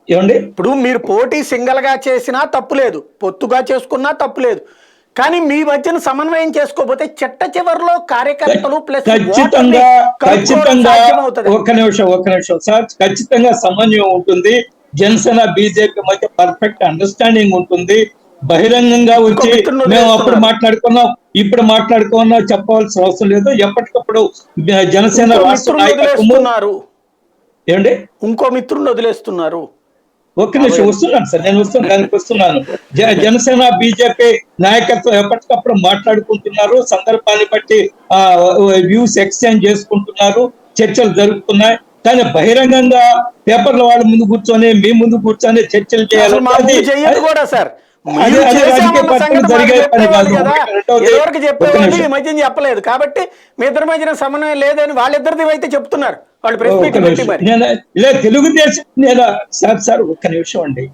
ఏమండి, ఇప్పుడు మీరు పోటీ సింగల్ గా చేసినా తప్పులేదు, పొత్తుగా చేసుకున్నా తప్పులేదు, కానీ మీ మధ్యన సమన్వయం చేసుకోకపోతే చిట్ట చివరిలో కార్యకర్తలు ప్లస్ ఖచ్చితంగా సాధ్యమవుతుంది. ఒక్క నిమిషం సార్, ఖచ్చితంగా సమన్వయం ఉంటుంది. జనసేన బీజేపీ మధ్య పర్ఫెక్ట్ అండర్స్టాండింగ్ ఉంటుంది. బహిరంగంగా వచ్చి మేము అప్పుడు మాట్లాడుకున్నాం, ఇప్పుడు మాట్లాడుకున్నా చెప్పవలసిన అవసరం లేదు. ఎప్పటికప్పుడు జనసేన రాష్ట్ర నాయకత్వము ఏమండి ఇంకో మిత్రులు వదిలేస్తున్నారు. ఒక్క నిమిషం వస్తున్నాను సార్, నేను దానికి వస్తున్నాను. జనసేన బీజేపీ నాయకత్వం ఎప్పటికప్పుడు మాట్లాడుకుంటున్నారు, సందర్భాన్ని బట్టి వ్యూస్ ఎక్స్చేంజ్ చేసుకుంటున్నారు, చర్చలు జరుగుతున్నాయి. కానీ బహిరంగంగా పేపర్ల వాళ్ళ ముందు కూర్చొని మీ ముందు కూర్చొని చర్చలు చేయాలి కూడా సార్. జరిగే పని కాదు. చెప్పేవాళ్ళు ఈ మధ్య చెప్పలేదు కాబట్టి మీ ఇద్దరి మధ్యన సమన్వయం లేదని వాళ్ళిద్దరిది అయితే చెప్తున్నారు వాళ్ళు ప్రెస్ మీట్ పెట్టి. మరి తెలుగుదేశం సార్ ఒక్క నిమిషం అండి,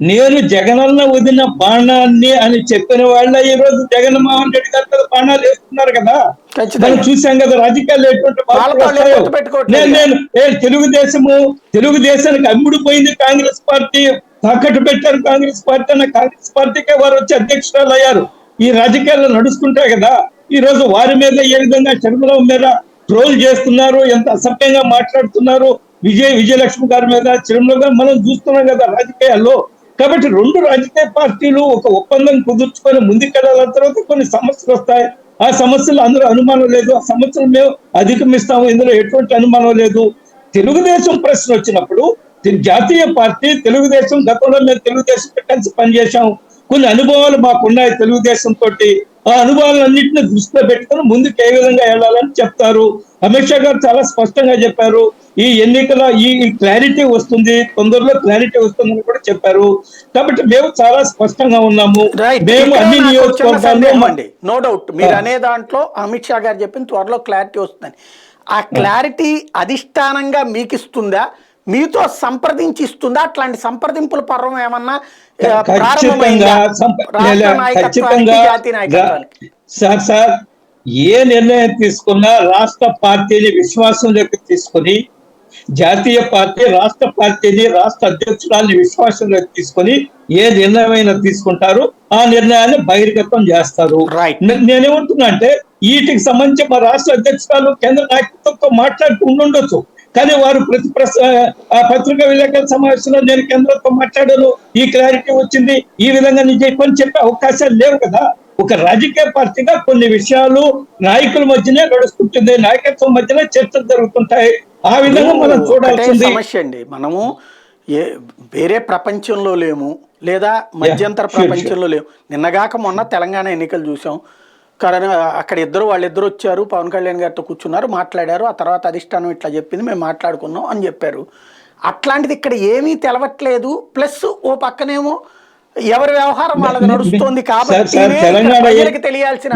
నేను జగనన్న వదిన బాణాన్ని అని చెప్పిన వాళ్ళ ఈ రోజు జగన్మోహన్ రెడ్డి గారి మీద బాణాలు వేస్తున్నారు కదా. మనం చూసాం కదా రాజకీయాలు ఎటువంటి తెలుగుదేశానికి అమ్ముడుపోయింది కాంగ్రెస్ పార్టీ, తాకట్టు పెట్టారు కాంగ్రెస్ పార్టీ అన్న కాంగ్రెస్ పార్టీకే వారు వచ్చి అధ్యక్షురాలు అయ్యారు. ఈ రాజకీయాల్లో నడుస్తుంటాయి కదా. ఈ రోజు వారి మీద ఏ విధంగా చంద్రబాబు మీద ట్రోల్ చేస్తున్నారు, ఎంత అసభ్యంగా మాట్లాడుతున్నారు, విజయలక్ష్మి గారి మీద, చిరంజీవి గారు మనం చూస్తున్నాం కదా రాజకీయాల్లో. కాబట్టి రెండు రాజకీయ పార్టీలు ఒక ఒప్పందం కుదుర్చుకొని ముందుకెళ్ళాల తర్వాత కొన్ని సమస్యలు వస్తాయి. ఆ సమస్యలు అందరూ అనుమానం లేదు, ఆ సమస్యలు మేము అధిగమిస్తాము, ఇందులో ఎటువంటి అనుమానం లేదు. తెలుగుదేశం ప్రశ్న వచ్చినప్పుడు జాతీయ పార్టీ తెలుగుదేశం, గతంలో మేము తెలుగుదేశంతో కలిసి పనిచేశాం, కొన్ని అనుభవాలు మాకున్నాయి తెలుగుదేశం తోటి. ఆ అనుభవాలన్నింటినీ దృష్టిలో పెట్టుకుని ముందుకు ఏ విధంగా వెళ్ళాలని చెప్తారు. అమిత్ షా గారు చాలా స్పష్టంగా చెప్పారు, ఈ ఎన్నికల ఈ క్లారిటీ వస్తుంది, తొందరలో క్లారిటీ వస్తుందని కూడా చెప్పారు. కాబట్టి మేము చాలా స్పష్టంగా ఉన్నాము. మేము అన్ని నియోజకవర్గాల్లో నో డౌట్ మీరు అనే దాంట్లో అమిత్ షా గారు చెప్పిన త్వరలో క్లారిటీ వస్తుందని. ఆ క్లారిటీ అధిష్టానంగా మీకు ఇస్తుందా, మీతో సంప్రదించి ఇస్తుందా? అట్లాంటి సంప్రదింపుల పర్వం ఏమన్నా సార్ ఏ నిర్ణయం తీసుకున్నా రాష్ట్ర పార్టీని విశ్వాసంలోకి తీసుకొని, జాతీయ పార్టీ రాష్ట్ర పార్టీని, రాష్ట్ర అధ్యక్షురాన్ని విశ్వాసంలోకి తీసుకొని ఏ నిర్ణయమైనా తీసుకుంటారు, ఆ నిర్ణయాన్ని బహిర్గతం చేస్తారు. నేనేమంటున్నా అంటే వీటికి సంబంధించి మా రాష్ట్ర అధ్యక్షురాలు కేంద్ర నాయకత్వంతో మాట్లాడుతూ ఉండొచ్చు, కానీ వారు పత్రికా విలేకరుల సమావేశంలో నేను కేంద్రంతో మాట్లాడాను, ఈ క్లారిటీ వచ్చింది, ఈ విధంగా నేను చెప్పే అవకాశాలు లేవు కదా. ఒక రాజకీయ పార్టీగా కొన్ని విషయాలు నాయకుల మధ్యనే నడుస్తుంటుంది, నాయకత్వం మధ్యనే చర్చలు జరుగుతుంటాయి. ఆ విధంగా మనం చూడాల్సింది సమస్య అండి. మనము వేరే ప్రపంచంలో లేము, లేదా మధ్యంతర ప్రపంచంలో లేము. నిన్నగాక మొన్న తెలంగాణ ఎన్నికలు చూసాం. కానీ అక్కడ వాళ్ళిద్దరు వచ్చారు, పవన్ కళ్యాణ్ గారితో కూర్చున్నారు, మాట్లాడారు. ఆ తర్వాత అధిష్టానం ఇట్లా చెప్పింది, మేము మాట్లాడుకున్నాం అని చెప్పారు. అట్లాంటిది ఇక్కడ ఏమీ తెలవట్లేదు. ప్లస్ ఓ పక్కనేమో ఎవరి వ్యవహారం వాళ్ళకి నడుస్తుంది కాబట్టి తెలియాల్సిన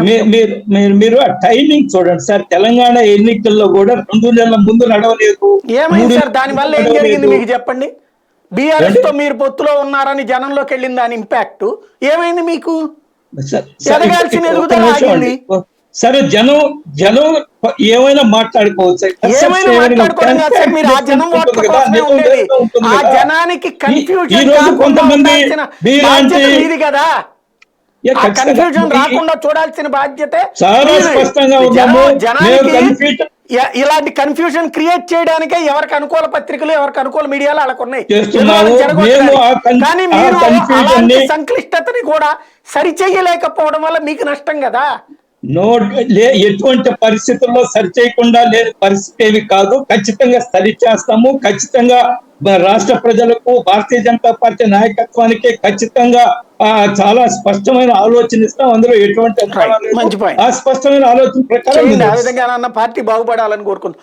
మీరు ఆ టైమింగ్ చూడండి సార్. తెలంగాణ ఎన్నికల్లో కూడా 2 నెలల ముందు నడవలేదు. ఏమైంది సార్? దానివల్ల ఏం జరిగింది మీకు చెప్పండి. బీఆర్ఎస్ తో మీరు పొత్తులో ఉన్నారని జనంలోకి వెళ్ళింది, దాని ఇంపాక్ట్ ఏమైంది మీకు? ఎదగాల్సిన ఎదుగుదల ఆగింది. సరే, జనం ఏమైనా మాట్లాడుకోవచ్చు, ఏమైనా మాట్లాడుకోవడం కాదు సార్. మీరు ఆ జనం ఓట్ల కోసమే ఉండేది. ఆ జనానికి కన్ఫ్యూజన్ మీది కదా. ఆ కన్ఫ్యూజన్ రాకుండా చూడాల్సిన బాధ్యతే. జనానికి ఇలాంటి కన్ఫ్యూజన్ క్రియేట్ చేయడానికే ఎవరికి అనుకూల పత్రికలు, ఎవరికి అనుకూల మీడియాలు వాళ్ళకు ఉన్నాయి. కానీ మీరు అలాంటి సంక్లిష్టతని కూడా సరిచేయలేకపోవడం వల్ల మీకు నష్టం కదా. ఎటువంటి పరిస్థితుల్లో సరిచేయకుండా లేని పరిస్థితి ఏమి కాదు. ఖచ్చితంగా సరి చేస్తాము. ఖచ్చితంగా రాష్ట్ర ప్రజలకు, భారతీయ జనతా పార్టీ నాయకత్వానికి ఖచ్చితంగా చాలా స్పష్టమైన ఆలోచన ఇస్తాం. అందులో ఎటువంటి స్పష్టమైన ఆలోచన ప్రకారం ఆ విధంగా పార్టీ బాగుపడాలని కోరుకుందాం.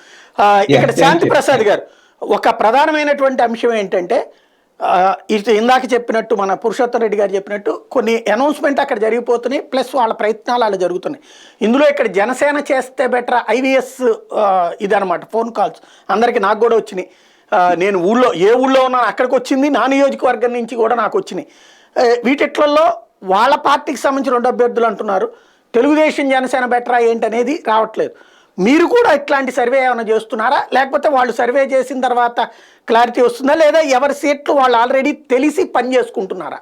ఇక్కడ శాంతి ప్రసాద్ గారు, ఒక ప్రధానమైనటువంటి అంశం ఏంటంటే ఇటు ఇందాక చెప్పినట్టు మన పురుషోత్తం రెడ్డి గారు చెప్పినట్టు కొన్ని అనౌన్స్మెంట్ అక్కడ జరిగిపోతున్నాయి, ప్లస్ వాళ్ళ ప్రయత్నాలు అలా జరుగుతున్నాయి. ఇందులో ఇక్కడ జనసేన చేస్తే బెటర్ ఐవీఎస్ ఇదనమాట ఫోన్ కాల్స్ అందరికీ నాకు కూడా వచ్చినాయి. నేను ఏ ఊళ్ళో ఉన్నాను అక్కడికి వచ్చింది, నా నియోజకవర్గం నుంచి కూడా నాకు వచ్చినాయి. వీటిట్లలో వాళ్ళ పార్టీకి సంబంధించిన 2 అభ్యర్థులు అంటున్నారు, తెలుగుదేశం జనసేన బెటరా ఏంటనేది రావట్లేదు. మీరు కూడా ఇట్లాంటి సర్వే ఏమైనా చేస్తున్నారా, లేకపోతే వాళ్ళు సర్వే చేసిన తర్వాత క్లారిటీ వస్తుందా, లేదా ఎవరి సీట్లు వాళ్ళు ఆల్రెడీ తెలిసి పని చేసుకుంటున్నారా?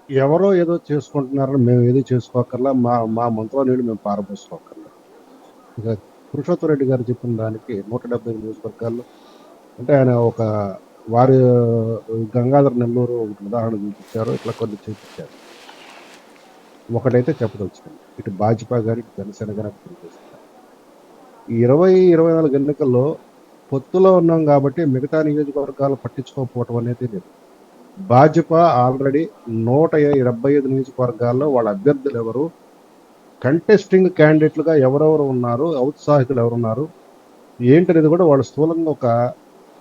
ఎవరో ఏదో చేసుకుంటున్నారని మేము ఏదో చేసుకోకర్లా, మా మంత్రుల నీళ్ళు మేము పారబోసుకోకర్లా. ఇక పురుషోత్తం రెడ్డి గారు చెప్పిన దానికి 175 నియోజకవర్గాల్లో అంటే ఆయన ఒక వారి గంగాధర నెల్లూరు ఒకటి ఉదాహరణ చూపించారు, ఇట్లా కొన్ని చూపించారు. ఒకటైతే చెప్పదలుచుకుంది, ఇటు భాజపా కానీ ఇటు జనసేన కానీ తెలుగుదేశం ఈ 2024 ఎన్నికల్లో పొత్తులో ఉన్నాం కాబట్టి మిగతా నియోజకవర్గాలు పట్టించుకోకపోవటం అనేది లేదు. భాజపా ఆల్రెడీ 175 నియోజకవర్గాల్లో వాళ్ళ అభ్యర్థులు ఎవరు, కంటెస్టింగ్ క్యాండిడేట్లుగా ఎవరెవరు ఉన్నారు, ఔత్సాహికులు ఎవరున్నారు ఏంటనేది కూడా వాళ్ళు స్థూలంగా ఒక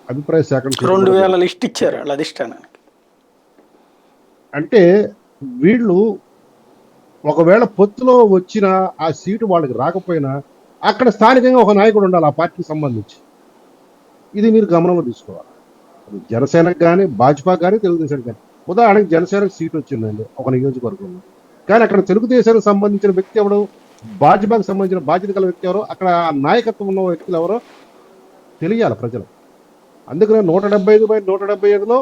అభిప్రాయ సేకరణ 2000 లిస్ట్ ఇచ్చారు వాళ్ళ అధిష్టానానికి. అంటే వీళ్ళు ఒకవేళ పొత్తులో వచ్చిన ఆ సీటు వాళ్ళకి రాకపోయినా అక్కడ స్థానికంగా ఒక నాయకుడు ఉండాలి ఆ పార్టీకి సంబంధించి. ఇది మీరు గమనంలో తీసుకోవాలి. జనసేనకు కానీ భాజపాకు కానీ తెలుగుదేశానికి కానీ. ఉదాహరణకి జనసేనకు సీట్ వచ్చిందండి ఒక నియోజకవర్గంలో, కానీ అక్కడ తెలుగుదేశానికి సంబంధించిన వ్యక్తి ఎవరు, భాజపాకు సంబంధించిన బాధ్యత గల వ్యక్తి ఎవరో, అక్కడ నాయకత్వం ఉన్న వ్యక్తులు ఎవరో తెలియాలి ప్రజలు. అందుకనే 175/175లో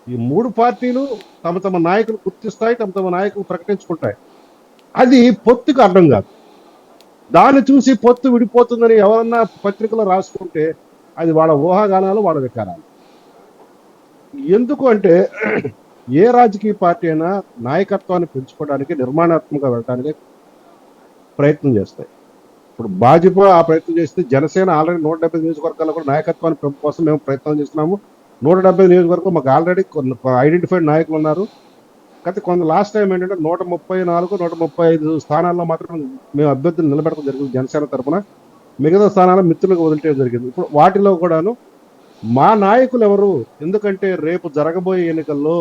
ఈ 3 పార్టీలు తమ తమ నాయకులు గుర్తిస్తాయి, తమ తమ నాయకులు ప్రకటించుకుంటాయి. అది పొత్తుకు అర్థం కాదు. దాన్ని చూసి పొత్తు విడిపోతుందని ఎవరన్నా పత్రికలో రాసుకుంటే అది వాళ్ళ ఊహాగానాలు, వాళ్ళ వికారాలు. ఎందుకు అంటే ఏ రాజకీయ పార్టీ అయినా నాయకత్వాన్ని పెంచుకోవడానికి, నిర్మాణాత్మకంగా వెళ్ళడానికి ప్రయత్నం చేస్తాయి. ఇప్పుడు భాజపా ఆ ప్రయత్నం చేస్తే, జనసేన ఆల్రెడీ 170 నియోజకవర్గాల్లో కూడా నాయకత్వాన్ని పెంపు కోసం మేము ప్రయత్నం చేస్తున్నాము. 170 నియోజకవర్గం మాకు ఆల్రెడీ ఐడెంటిఫైడ్ నాయకులు ఉన్నారు. కానీ కొంత లాస్ట్ టైం ఏంటంటే 134, 135 స్థానాల్లో మాత్రం మేము అభ్యర్థులు నిలబెట్టడం జరిగింది జనసేన తరఫున. మిగతా స్థానాల్లో మిత్రులకు వదిలించడం జరిగింది. ఇప్పుడు వాటిలో కూడాను మా నాయకులు ఎవరు, ఎందుకంటే రేపు జరగబోయే ఎన్నికల్లో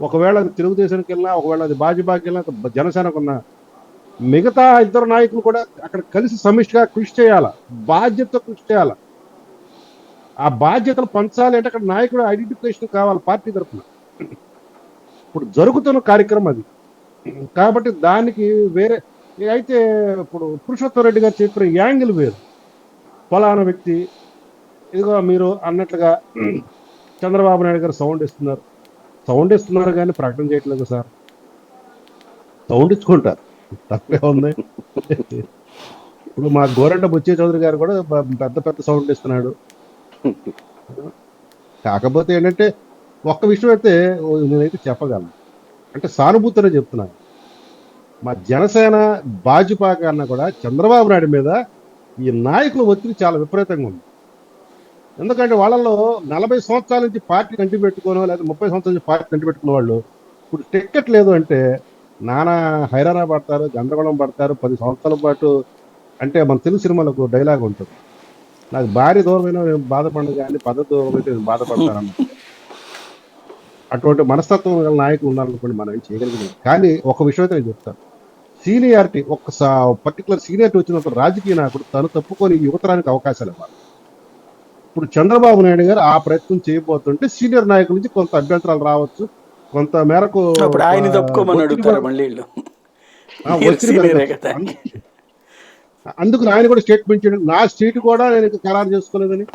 ఒకవేళ అది తెలుగుదేశానికి వెళ్ళినా, ఒకవేళ అది భాజపాకి వెళ్ళినా, జనసేనకు ఉన్న మిగతా 2 నాయకులు కూడా అక్కడ కలిసి సమిష్టిగా కృషి చేయాల, బాధ్యత కృషి చేయాల. ఆ బాధ్యతలు పంచాలి అంటే అక్కడ నాయకుడు ఐడెంటిఫికేషన్ కావాలి పార్టీ తరఫున. ఇప్పుడు జరుగుతున్న కార్యక్రమం అది. కాబట్టి దానికి వేరే అయితే ఇప్పుడు పురుషోత్తం రెడ్డి గారు చెప్పిన యాంగిల్ వేరు. ఫలానా వ్యక్తి ఇదిగో మీరు అన్నట్లుగా చంద్రబాబు నాయుడు గారు సౌండ్ ఇస్తున్నారు కానీ ప్రకటన చేయట్లేదు సార్. సౌండ్ ఇచ్చుకుంటారు, తప్పే ఉంది. ఇప్పుడు మా గోరంట బుచ్చే చౌదరి గారు కూడా పెద్ద సౌండ్ ఇస్తున్నాడు. కాకపోతే ఏంటంటే ఒక్క విషయం అయితే నేనైతే చెప్పగలను, అంటే సానుభూతిలో చెప్తున్నాను. మా జనసేన భాజపా కన్నా కూడా చంద్రబాబు నాయుడు మీద ఈ నాయకుల ఒత్తిడి చాలా విపరీతంగా ఉంది. ఎందుకంటే వాళ్ళలో 40 సంవత్సరాల నుంచి పార్టీ కంటి పెట్టుకోనో, లేదా 30 సంవత్సరాల నుంచి పార్టీ కంటి పెట్టుకున్న వాళ్ళు ఇప్పుడు టికెట్ లేదు అంటే నానా హైరాణ పడతారు, గందరగోళం పడతారు 10 సంవత్సరాల పాటు. అంటే మన తెలుగు సినిమాలకు డైలాగ్ ఉంటుంది, నాకు భార్య దూరమైన నేను బాధపడను కానీ పద్ధతి దూరమైతే నేను బాధపడతానన్న. అటువంటి మనస్తత్వం గల నాయకులు ఉన్నారనుకోండి, మనం ఏం చేయగలిగినాం. కానీ ఒక విషయం అయితే నేను చెప్తాను, సీనియారిటీ, ఒక పర్టికులర్ సీనియారిటీ వచ్చినప్పుడు రాజకీయ నాయకుడు తను తప్పుకొని యువతరానికి అవకాశాలు ఇవ్వాలి. ఇప్పుడు చంద్రబాబు నాయుడు గారు ఆ ప్రయత్నం చేయబోతుంటే సీనియర్ నాయకుల నుంచి కొంత అభ్యంతరాలు రావచ్చు, కొంత మేరకు అందుకు ఆయన కూడా స్టేట్మెంట్ చేయడం, నా సీటు కూడా నేను ఖరారు చేసుకోలేదని.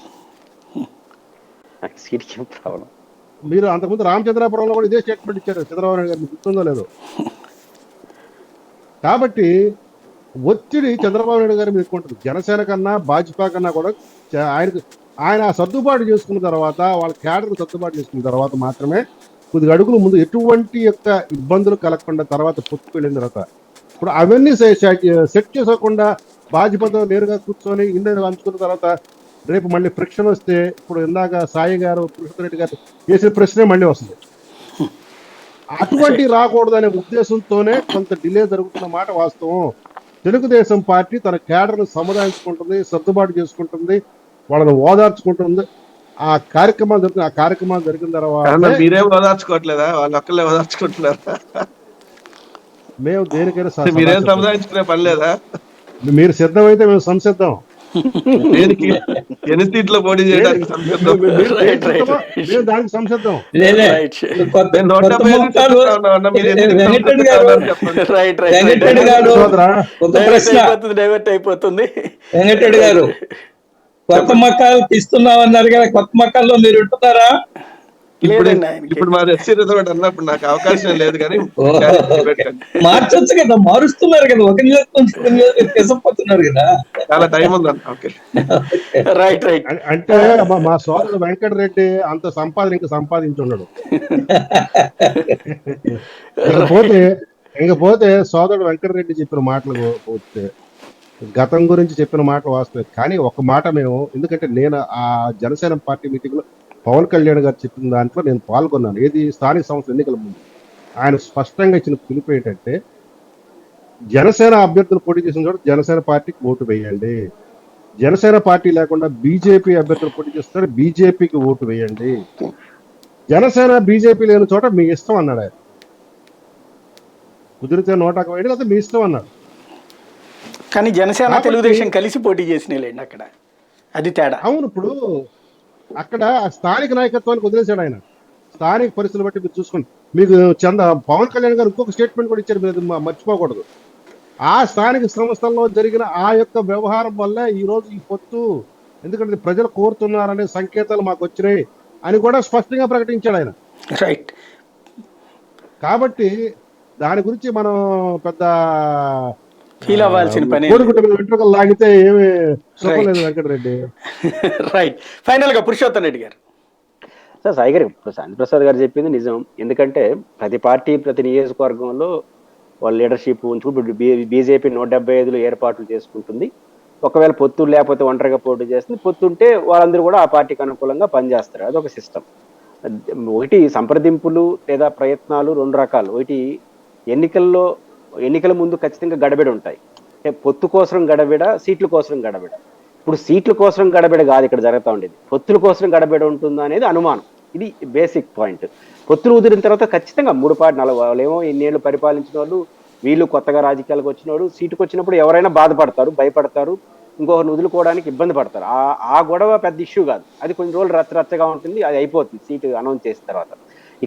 మీరు అంతకుముందు రామచంద్రాపురంలో కూడా ఇదే స్టేట్మెంట్ ఇచ్చారు చంద్రబాబు నాయుడు గారు, గుర్తుందో లేదో. కాబట్టి ఒత్తిడి చంద్రబాబు నాయుడు గారి మీద ఉంటుంది. జనసేన కన్నా భాజపా కన్నా కూడా ఆయన సర్దుబాటు చేసుకున్న తర్వాత, వాళ్ళ క్యాడర్ సర్దుబాటు చేసుకున్న తర్వాత మాత్రమే కొద్దిగా అడుగులు ముందు, ఎటువంటి యొక్క ఇబ్బందులు కలగకుండా తర్వాత పొత్తుకు వెళ్ళిన తర్వాత. ఇప్పుడు అవన్నీ సెట్ చేసుకోకుండా భాజపాతో నేరుగా కూర్చొని ఇండియా అంచుకున్న తర్వాత రేపు మళ్ళీ ఫ్రిక్షన్ వస్తే, ఇప్పుడు ఇందాక సాయి గారు పురుషోత్తం రెడ్డి గారు చేసిన ప్రశ్నే మళ్ళీ వస్తుంది. అటువంటి రాకూడదనే ఉద్దేశంతోనే కొంత డిలే జరుగుతున్న మాట వాస్తవం. తెలుగుదేశం పార్టీ తన క్యాడర్ను సముదాయించుకుంటుంది, సర్దుబాటు చేసుకుంటుంది. వాళ్ళని ఓదార్చుకుంటుంది. ఆ కార్యక్రమాలు జరుగుతుంది. ఆ కార్యక్రమాలు జరిగిన తర్వాత మీరేం ఓదార్చుకోవట్లేదా? వాళ్ళు ఒక్కళ్ళే ఓదార్చుకుంటున్నారు. మేము దేనికైనా మీరేం సముదాయించుకునే పని లేదా? మీరు సిద్ధమైతే మేము సంసిద్ధం. దేనికి? ఎన్ని సీట్లో పోటీ చేయడానికి సంసిద్ధం? మేము దానికి సంసిద్ధం. నేను 175 చెప్తా ఉన్నా, మీరు ఎందుకు వెంకటరెడ్డి సంసిద్ధంగా గారు, ఉన్నారు చెప్పండి. వెంకటరెడ్డి గారు ఒక ప్రశ్న. డైవర్ట్ అయిపోతుంది. వెంకటరెడ్డి గారు, కొత్త మక్కాలు తీస్తున్నామన్నారు కదా, కొత్త మక్కాల్లో మీరు ఉంటున్నారా? లేదండి ఆయనకి. ఇప్పుడు మా ఎస్సీ రిజర్వేట్ అన్నప్పుడు నాకు అవకాశం లేదు, కానీ మార్చొచ్చు కదా, మారుస్తున్నారు కదా, ఒక నియోజకవర్గం తీసుకుపోతున్నారు కదా. చాలా టైం ఉందండి. Okay, right. అంటే మా సోదరుడు వెంకటరెడ్డి అంత సంపాదన ఇంకా సంపాదించున్నాడు. ఇంకపోతే సోదరుడు వెంకటరెడ్డి చెప్పిన మాటలు పోతే గతం గురించి చెప్పిన మాటలు వాస్తవే. కానీ ఒక మాట మేము, ఎందుకంటే నేను ఆ జనసేన పార్టీ మీటింగ్ లో పవన్ కళ్యాణ్ గారు చెప్పిన దాంట్లో నేను పాల్గొన్నాను. ఏది స్థానిక సంస్థల ఎన్నికల ముందు ఆయన స్పష్టంగా ఇచ్చిన పిలుపు ఏంటంటే, జనసేన అభ్యర్థులు పోటీ చేసిన చోట జనసేన పార్టీకి ఓటు వేయండి, జనసేన పార్టీ లేకుండా బీజేపీ అభ్యర్థులు పోటీ చేస్తున్నారు, బీజేపీకి ఓటు వేయండి, జనసేన బీజేపీ లేని చోట మీ ఇష్టం అన్నాడు ఆయన. కుదిరితే 101 వేయండి, లేకపోతే మీ ఇష్టం అన్నాడు. కానీ జనసేన తెలుగుదేశం కలిసి పోటీ చేసినాయిలేండి అక్కడ, అది తేడా. అవును, ఇప్పుడు అక్కడ స్థానిక నాయకత్వానికి వదిలేశాడు ఆయన. స్థానిక పరిస్థితులు బట్టి మీరు చూసుకోండి. మీకు పవన్ కళ్యాణ్ గారు ఇంకొక స్టేట్మెంట్ కూడా ఇచ్చారు, మీరు మర్చిపోకూడదు. ఆ స్థానిక సంస్థల్లో జరిగిన ఆ యొక్క వ్యవహారం వల్ల ఈ రోజు ఈ పొత్తు, ఎందుకంటే ప్రజలు కోరుతున్నారనే సంకేతాలు మాకు వచ్చినాయి అని కూడా స్పష్టంగా ప్రకటించాడు ఆయన. రైట్. కాబట్టి దాని గురించి మనం పెద్ద ఫీల్ అవ్వాల్సిన పని వెంట్రుకలు లాగితే ఏమి చెప్పలేదు వెంకటరెడ్డి. రైట్. ఫైనల్ గా పురుషోత్తం రెడ్డి గారు. సార్, సాయి గారు, ఇప్పుడు శాంతిప్రసాద్ గారు చెప్పింది నిజం. ఎందుకంటే ప్రతి పార్టీ ప్రతి నియోజకవర్గంలో వాళ్ళ లీడర్షిప్ ఉంచుకుంటూ బీజేపీ 175 ఏర్పాట్లు చేసుకుంటుంది. ఒకవేళ పొత్తు లేకపోతే ఒంటరిగా పోటీ చేస్తుంది. పొత్తు ఉంటే వాళ్ళందరూ కూడా ఆ పార్టీకి అనుకూలంగా పనిచేస్తారు. అదొక సిస్టమ్. ఒకటి సంప్రదింపులు లేదా ప్రయత్నాలు రెండు రకాలు. ఒకటి ఎన్నికల ముందు ఖచ్చితంగా గడబిడ ఉంటాయి. పొత్తు కోసం గడబిడ, సీట్ల కోసం గడబిడ. ఇప్పుడు సీట్ల కోసం గడబిడ కాదు ఇక్కడ జరుగుతూ ఉండేది, పొత్తుల కోసం గడబిడ ఉంటుందా అనేది అనుమానం. ఇది బేసిక్ పాయింట్. పొత్తులు ఉదిరిన తర్వాత ఖచ్చితంగా 3 పార్టీ 4 వాళ్ళేమో ఇన్నేళ్ళు పరిపాలించిన వాళ్ళు, వీళ్ళు కొత్తగా రాజకీయాలకు వచ్చినవాడు, సీటుకు వచ్చినప్పుడు ఎవరైనా బాధపడతారు, భయపడతారు, ఇంకొకరిని వదులుకోవడానికి ఇబ్బంది పడతారు. ఆ గొడవ పెద్ద ఇష్యూ కాదు. అది కొన్ని రోజులు రచ్చరచ్చగా ఉంటుంది, అది అయిపోతుంది సీటు అనౌన్స్ చేసిన తర్వాత.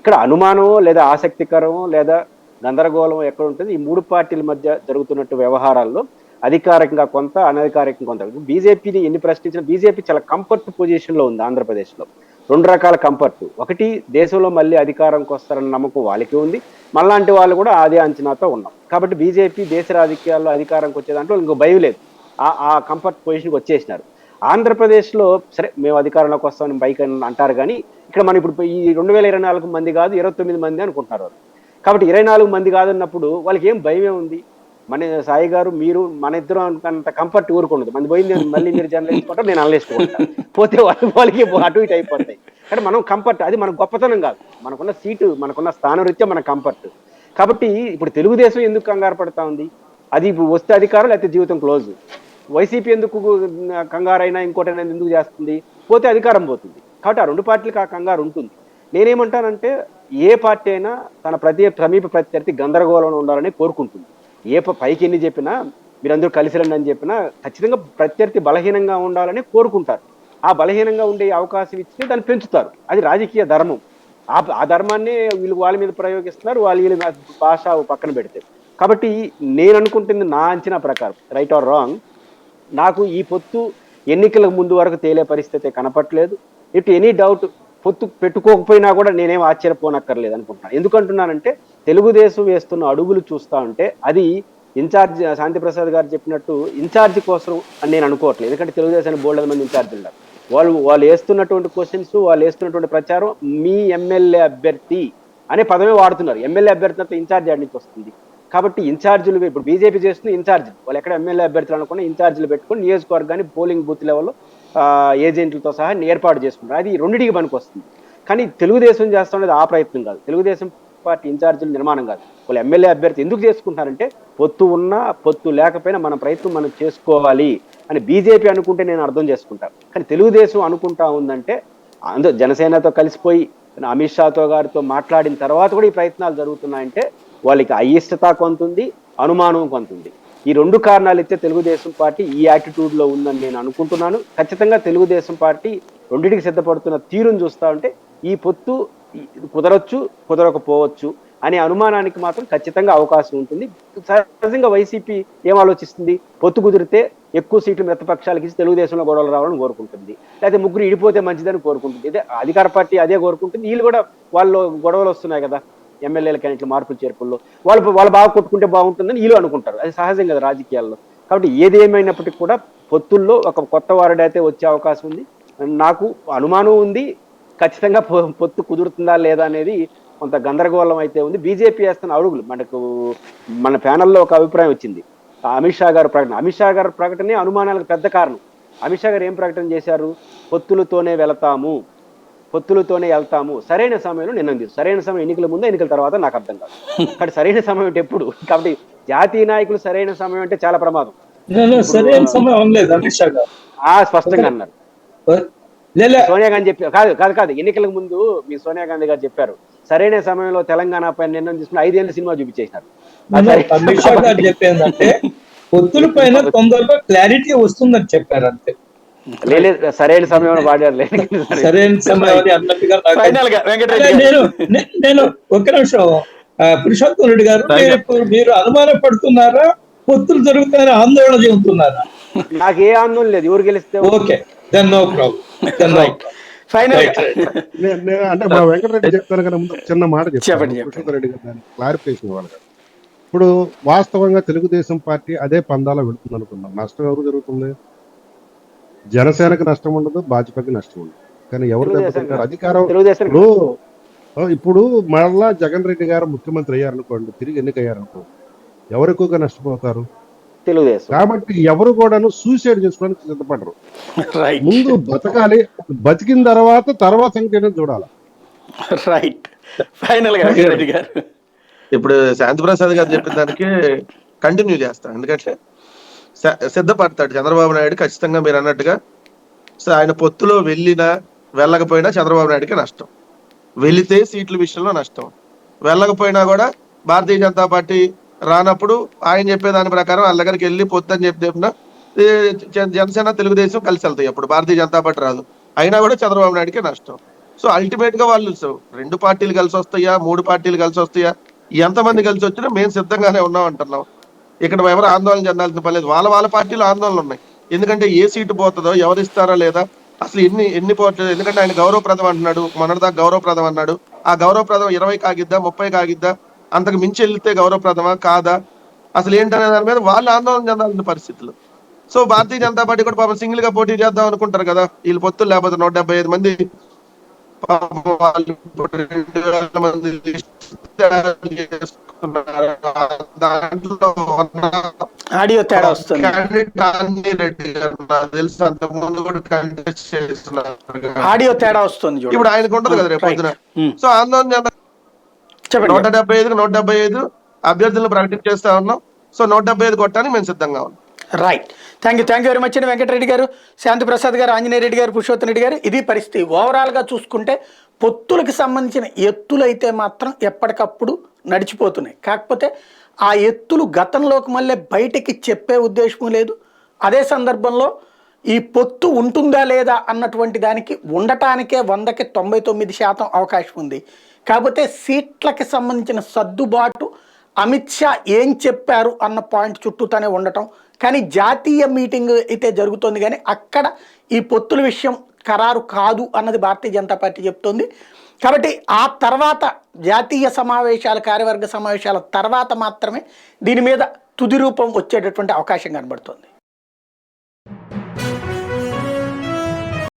ఇక్కడ అనుమానమో లేదా ఆసక్తికరమో లేదా గందరగోళం ఎక్కడ ఉంటుంది, ఈ 3 పార్టీల మధ్య జరుగుతున్నట్టు వ్యవహారాల్లో అధికారికంగా కొంత, అనధికారికంగా కొంత. బీజేపీని ఎన్ని ప్రశ్నించినా బీజేపీ చాలా కంఫర్ట్ పొజిషన్ లో ఉంది ఆంధ్రప్రదేశ్లో. 2 రకాల కంఫర్ట్. ఒకటి, దేశంలో మళ్ళీ అధికారంకి వస్తారన్న నమ్మకం వాళ్ళకి ఉంది, మళ్ళాంటి వాళ్ళు కూడా అదే అంచనాతో ఉన్నాం. కాబట్టి బీజేపీ దేశ రాజకీయాల్లో అధికారంకి వచ్చే దాంట్లో ఇంకో భయం లేదు, ఆ కంఫర్ట్ పొజిషన్కి వచ్చేసినారు. ఆంధ్రప్రదేశ్లో సరే మేము అధికారంలోకి వస్తామని బైక్ అంటారు, కానీ ఇక్కడ మనం ఇప్పుడు ఈ 2024 మంది కాదు 29 మంది అనుకుంటున్నారు వాళ్ళు. కాబట్టి 24 మంది కాదన్నప్పుడు వాళ్ళకి ఏం భయమే ఉంది? మన సాయి గారు, మీరు, మన ఇద్దరు అంత కంఫర్ట్ ఊరుకుండదు. మంది పోయింది మళ్ళీ మీరు జర్నలిస్ట్ నేను అనలేసుకుంటాను, పోతే వాళ్ళకి అటు ఇటు అయిపోతాయి. కానీ మనం కంఫర్ట్, అది మన గొప్పతనం కాదు, మనకున్న సీటు, మనకున్న స్థానం రీత్యా మన కంఫర్ట్. కాబట్టి ఇప్పుడు తెలుగుదేశం ఎందుకు కంగారు పడతా ఉంది? అది వస్తే అధికారం, లేకపోతే జీవితం క్లోజ్. వైసీపీ ఎందుకు కంగారైనా ఇంకోటైనా ఎందుకు చేస్తుంది? పోతే అధికారం పోతుంది. కాబట్టి ఆ 2 పార్టీలకు ఆ కంగారు ఉంటుంది. నేనేమంటానంటే, ఏ పార్టీ అయినా తన సమీప ప్రత్యర్థి గందరగోళంలో ఉండాలని కోరుకుంటుంది. పైకి ఎన్ని చెప్పినా, మీరందరూ కలిసి రండి అని చెప్పినా, ఖచ్చితంగా ప్రత్యర్థి బలహీనంగా ఉండాలని కోరుకుంటారు. ఆ బలహీనంగా ఉండే అవకాశం ఇచ్చి దాన్ని పెంచుతారు. అది రాజకీయ ధర్మం. ఆ ధర్మాన్ని వీళ్ళు వాళ్ళ మీద ప్రయోగిస్తున్నారు, వీళ్ళ భాష పక్కన పెడితే. కాబట్టి నేను అనుకుంటుంది, నా అంచనా ప్రకారం, రైట్ ఆర్ రాంగ్, నాకు ఈ పొత్తు ఎన్నికలకు ముందు వరకు తేలే పరిస్థితి కనపట్లేదు. ఇటు ఎనీ డౌట్, పొత్తు పెట్టుకోకపోయినా కూడా నేనేం ఆశ్చర్యపోనక్కర్లేదు అనుకుంటున్నాను. ఎందుకంటున్నానంటే, తెలుగుదేశం వేస్తున్న అడుగులు చూస్తా ఉంటే అది ఇన్ఛార్జ్ శాంతిప్రసాద్ గారు చెప్పినట్టు ఇన్ఛార్జ్ కోసం అని నేను అనుకోవట్లేదు. ఎందుకంటే తెలుగుదేశానికి బోల్డ్ మంది ఇన్ఛార్జీలు ఉన్నారు. వాళ్ళు వేస్తున్నటువంటి క్వశ్చన్స్, వాళ్ళు వేస్తున్నటువంటి ప్రచారం మీ ఎమ్మెల్యే అభ్యర్థి అనే పదమే వాడుతున్నారు. ఎమ్మెల్యే అభ్యర్థి అంతా ఇన్ఛార్జ్ యాడ్ నుంచి వస్తుంది. కాబట్టి ఇన్ఛార్జీలు, ఇప్పుడు బీజేపీ చేస్తున్న ఇన్ఛార్జీలు, వాళ్ళు ఎక్కడ ఎమ్మెల్యే అభ్యర్థులు అనుకున్న ఇన్ఛార్జీలు పెట్టుకొని నియోజకవర్గాన్ని పోలింగ్ బూత్ లెవెల్లో ఏజెంట్లతో సహా ఏర్పాటు చేసుకుంటారు. అది రెండింటికి పనికి వస్తుంది. కానీ తెలుగుదేశం చేస్తున్నది ఆ ప్రయత్నం కాదు. తెలుగుదేశం పార్టీ ఇన్ఛార్జీల నిర్మాణం కాదు, వాళ్ళు ఎమ్మెల్యే అభ్యర్థి ఎందుకు చేసుకుంటారంటే పొత్తు ఉన్నా పొత్తు లేకపోయినా మన ప్రయత్నం మనం చేసుకోవాలి అని బీజేపీ అనుకుంటే నేను అర్థం చేసుకుంటాను. కానీ తెలుగుదేశం అనుకుంటా ఉందంటే జనసేనతో కలిసిపోయి అమిత్ షాతో గారితో మాట్లాడిన తర్వాత కూడా ఈ ప్రయత్నాలు జరుగుతున్నాయంటే వాళ్ళకి అయిష్టత కొంతుంది, అనుమానం కొంతుంది. ఈ రెండు కారణాలు ఇస్తే తెలుగుదేశం పార్టీ ఈ యాటిట్యూడ్లో ఉందని నేను అనుకుంటున్నాను. ఖచ్చితంగా తెలుగుదేశం పార్టీ రెండింటికి సిద్ధపడుతున్న తీరును చూస్తా ఉంటే ఈ పొత్తు కుదరొచ్చు, కుదరకపోవచ్చు అనే అనుమానానికి మాత్రం ఖచ్చితంగా అవకాశం ఉంటుంది. సహజంగా వైసీపీ ఏం ఆలోచిస్తుంది, పొత్తు కుదిరితే ఎక్కువ సీట్లు మిత్రపక్షాలకి ఇచ్చి తెలుగుదేశంలో గొడవలు రావాలని కోరుకుంటుంది, లేకపోతే ముగ్గురు ఇడిపోతే మంచిదని కోరుకుంటుంది. ఇదే అధికార పార్టీ అదే కోరుకుంటుంది. వీళ్ళు కూడా వాళ్ళు గొడవలు వస్తున్నాయి కదా ఎమ్మెల్యేల క్యాండిడేట్లు మార్పులు చేర్పుల్లో, వాళ్ళు బాగా కొట్టుకుంటే బాగుంటుందని వీళ్ళు అనుకుంటారు. అది సహజం కదా రాజకీయాల్లో. కాబట్టి ఏది ఏమైనప్పటికీ కూడా పొత్తుల్లో ఒక కొత్త వారుడైతే వచ్చే అవకాశం ఉంది. నాకు అనుమానం ఉంది, ఖచ్చితంగా పొత్తు కుదురుతుందా లేదా అనేది కొంత గందరగోళం అయితే ఉంది. బీజేపీ వేస్తున్న అడుగులు మన ప్యానల్లో ఒక అభిప్రాయం వచ్చింది. అమిత్ షా గారి ప్రకటనే అనుమానాలకు పెద్ద కారణం. అమిత్ షా గారు ఏం ప్రకటన చేశారు, పొత్తులతోనే వెళ్తాము, సరైన సమయంలో నిర్ణయం తీసు. సరైన సమయం ఎన్నికల ముందు, ఎన్నికల తర్వాత నాకు అర్థం కాదు. కానీ సరైన సమయం అంటే ఎప్పుడు? కాబట్టి జాతీయ నాయకులు సరైన సమయం అంటే చాలా ప్రమాదం. సరైన సమయం అనలేదు అమిత్ షా గారు, స్పష్టంగా అన్నారు. సోనియా గాంధీ కాదు ఎన్నికలకు ముందు మీ సోనియా గాంధీ గారు చెప్పారు సరైన సమయంలో తెలంగాణ పైన నిర్ణయం తీసుకుని 5 ఏళ్ళ సినిమా చూపించేసినారు. అమిత్ షా గారు చెప్పేందంటే పొత్తుల పైన తొందరగా క్లారిటీ వస్తుందని చెప్పారు అంతే. సరైన సమయంలో వాడారు, సరైన సమయం అన్నట్టుగా నేను ఒక్క నిమిషం పురుషోత్తం రెడ్డి గారు, మీరు అనుమాన పడుతున్నారా, పొత్తులు జరుగుతాయని ఆందోళన చెందుతున్నారా? నాకు ఏ ఆందోళన లేదు, ఎవరు గెలిస్తే ఓకే, దెన్ నో ప్రాబ్లం. అంటే మా వెంకటరెడ్డి చెప్తాను కదా, ముందు చిన్న మాట చెప్పండి రెడ్డి గారు, దాన్ని క్లారిఫికేషన్ ఇవ్వాలి కదా. ఇప్పుడు వాస్తవంగా తెలుగుదేశం పార్టీ అదే పందాలో వెళుతుంది అనుకున్నాం. నష్టం ఎవరు జరుగుతుంది? జనసేనకు నష్టం ఉండదు, భాజపాకి నష్టం ఉండదు. కానీ ఎవరు దెబ్బతింటారు? అధికారం. ఇప్పుడు మళ్ళా జగన్ రెడ్డి గారు ముఖ్యమంత్రి అయ్యారనుకోండి, తిరిగి ఎన్నికయ్యారనుకోండి, ఎవరు ఎక్కువగా నష్టపోతారు? తెలుగుదేశం. కాబట్టి ఎవరు కూడాను సూసైడ్ చేసుకోవడానికి సిద్ధపడరు. ముందు బతకాలి, బతికిన తర్వాత సంఖ్య చూడాలి. రైట్. ఫైనల్ గా రెడ్డి గారు, ఇప్పుడు శాంతిప్రసాద్ గారు చెప్పిన దానికి కంటిన్యూ చేస్తాను. ఎందుకంటే సిద్ధపడతాడు చంద్రబాబు నాయుడు ఖచ్చితంగా. మీరు అన్నట్టుగా ఆయన పొత్తులో వెళ్ళకపోయినా చంద్రబాబు నాయుడుకి నష్టం. వెళితే సీట్ల విషయంలో నష్టం, వెళ్ళకపోయినా కూడా భారతీయ జనతా పార్టీ రానప్పుడు ఆయన చెప్పేదాని ప్రకారం వాళ్ళ దగ్గరికి వెళ్ళి పొత్తు అని చెప్పిన జనసేన తెలుగుదేశం కలిసి వెళ్తాయి. అప్పుడు భారతీయ జనతా పార్టీ రాదు, అయినా కూడా చంద్రబాబు నాయుడుకి నష్టం. సో అల్టిమేట్ గా వాళ్ళు 2 పార్టీలు కలిసి వస్తాయా, 3 పార్టీలు కలిసి వస్తాయా, ఎంతమంది కలిసి వచ్చినా మేము సిద్ధంగానే ఉన్నాం అంటున్నాం. ఇక్కడ ఎవరు ఆందోళన చెందాల్సిన పని లేదు. వాళ్ళ పార్టీలో ఆందోళనలు ఉన్నాయి. ఎందుకంటే ఏ సీటు పోతుందో, ఎవరు ఇస్తారా లేదా, అసలు ఎన్ని పోవట్లేదు. ఎందుకంటే ఆయన గౌరవప్రదం అంటున్నాడు, మొన్నటిదాకా గౌరవప్రదం అన్నాడు. ఆ గౌరవప్రదం 20 కాగిద్దా, 30 కాగిద్దా, అంతకు మించి వెళ్తే గౌరవప్రదమా కాదా, అసలు ఏంటనే దాని మీద వాళ్ళు ఆందోళన చెందాల్సిన పరిస్థితులు. సో భారతీయ జనతా పార్టీ కూడా పాపం సింగిల్ గా పోటీ చేద్దాం అనుకుంటారు కదా. వీళ్ళు పొత్తులు లేకపోతే 175 మంది మంది దాంట్లో ఆడియో తేడా వస్తుంది. రెడ్డి గారు నాకు తెలుసు అంతకు ముందు కూడా కంటెస్ట్ చేస్తున్నారు. ఆడియో తేడా వస్తుంది ఇప్పుడు ఆయనకు ఉండదు కదా రేపు పొద్దున. సో ఆందోళన 175కి 175 అభ్యర్థులను ప్రకటించేస్తా ఉన్నాం. సో 175 కొట్టడానికి మేము సిద్ధంగా ఉన్నాం. Right. Thank you very much అండి వెంకటరెడ్డి గారు, శాంతిప్రసాద్ గారు, ఆంజనేయ రెడ్డి గారు, పురుషోత్తం రెడ్డి గారు. ఇది పరిస్థితి. ఓవరాల్గా చూసుకుంటే పొత్తులకు సంబంధించిన ఎత్తులు అయితే మాత్రం ఎప్పటికప్పుడు నడిచిపోతున్నాయి. కాకపోతే ఆ ఎత్తులు గతంలోకి మళ్ళీ బయటికి చెప్పే ఉద్దేశం లేదు. అదే సందర్భంలో ఈ పొత్తు ఉంటుందా లేదా అన్నటువంటి దానికి ఉండటానికే 100కి 99% అవకాశం ఉంది. కాకపోతే సీట్లకి సంబంధించిన సర్దుబాటు అమిత్ షా ఏం చెప్పారు అన్న పాయింట్ చుట్టూతానే ఉండటం. కానీ జాతీయ మీటింగ్ అయితే జరుగుతుంది, కానీ అక్కడ ఈ పొత్తుల విషయం ఖరారు కాదు అన్నది భారతీయ జనతా పార్టీ చెప్తోంది. కాబట్టి ఆ తర్వాత జాతీయ సమావేశాలు, కార్యవర్గ సమావేశాల తర్వాత మాత్రమే దీని మీద తుది రూపం వచ్చేటటువంటి అవకాశం కనబడుతుంది.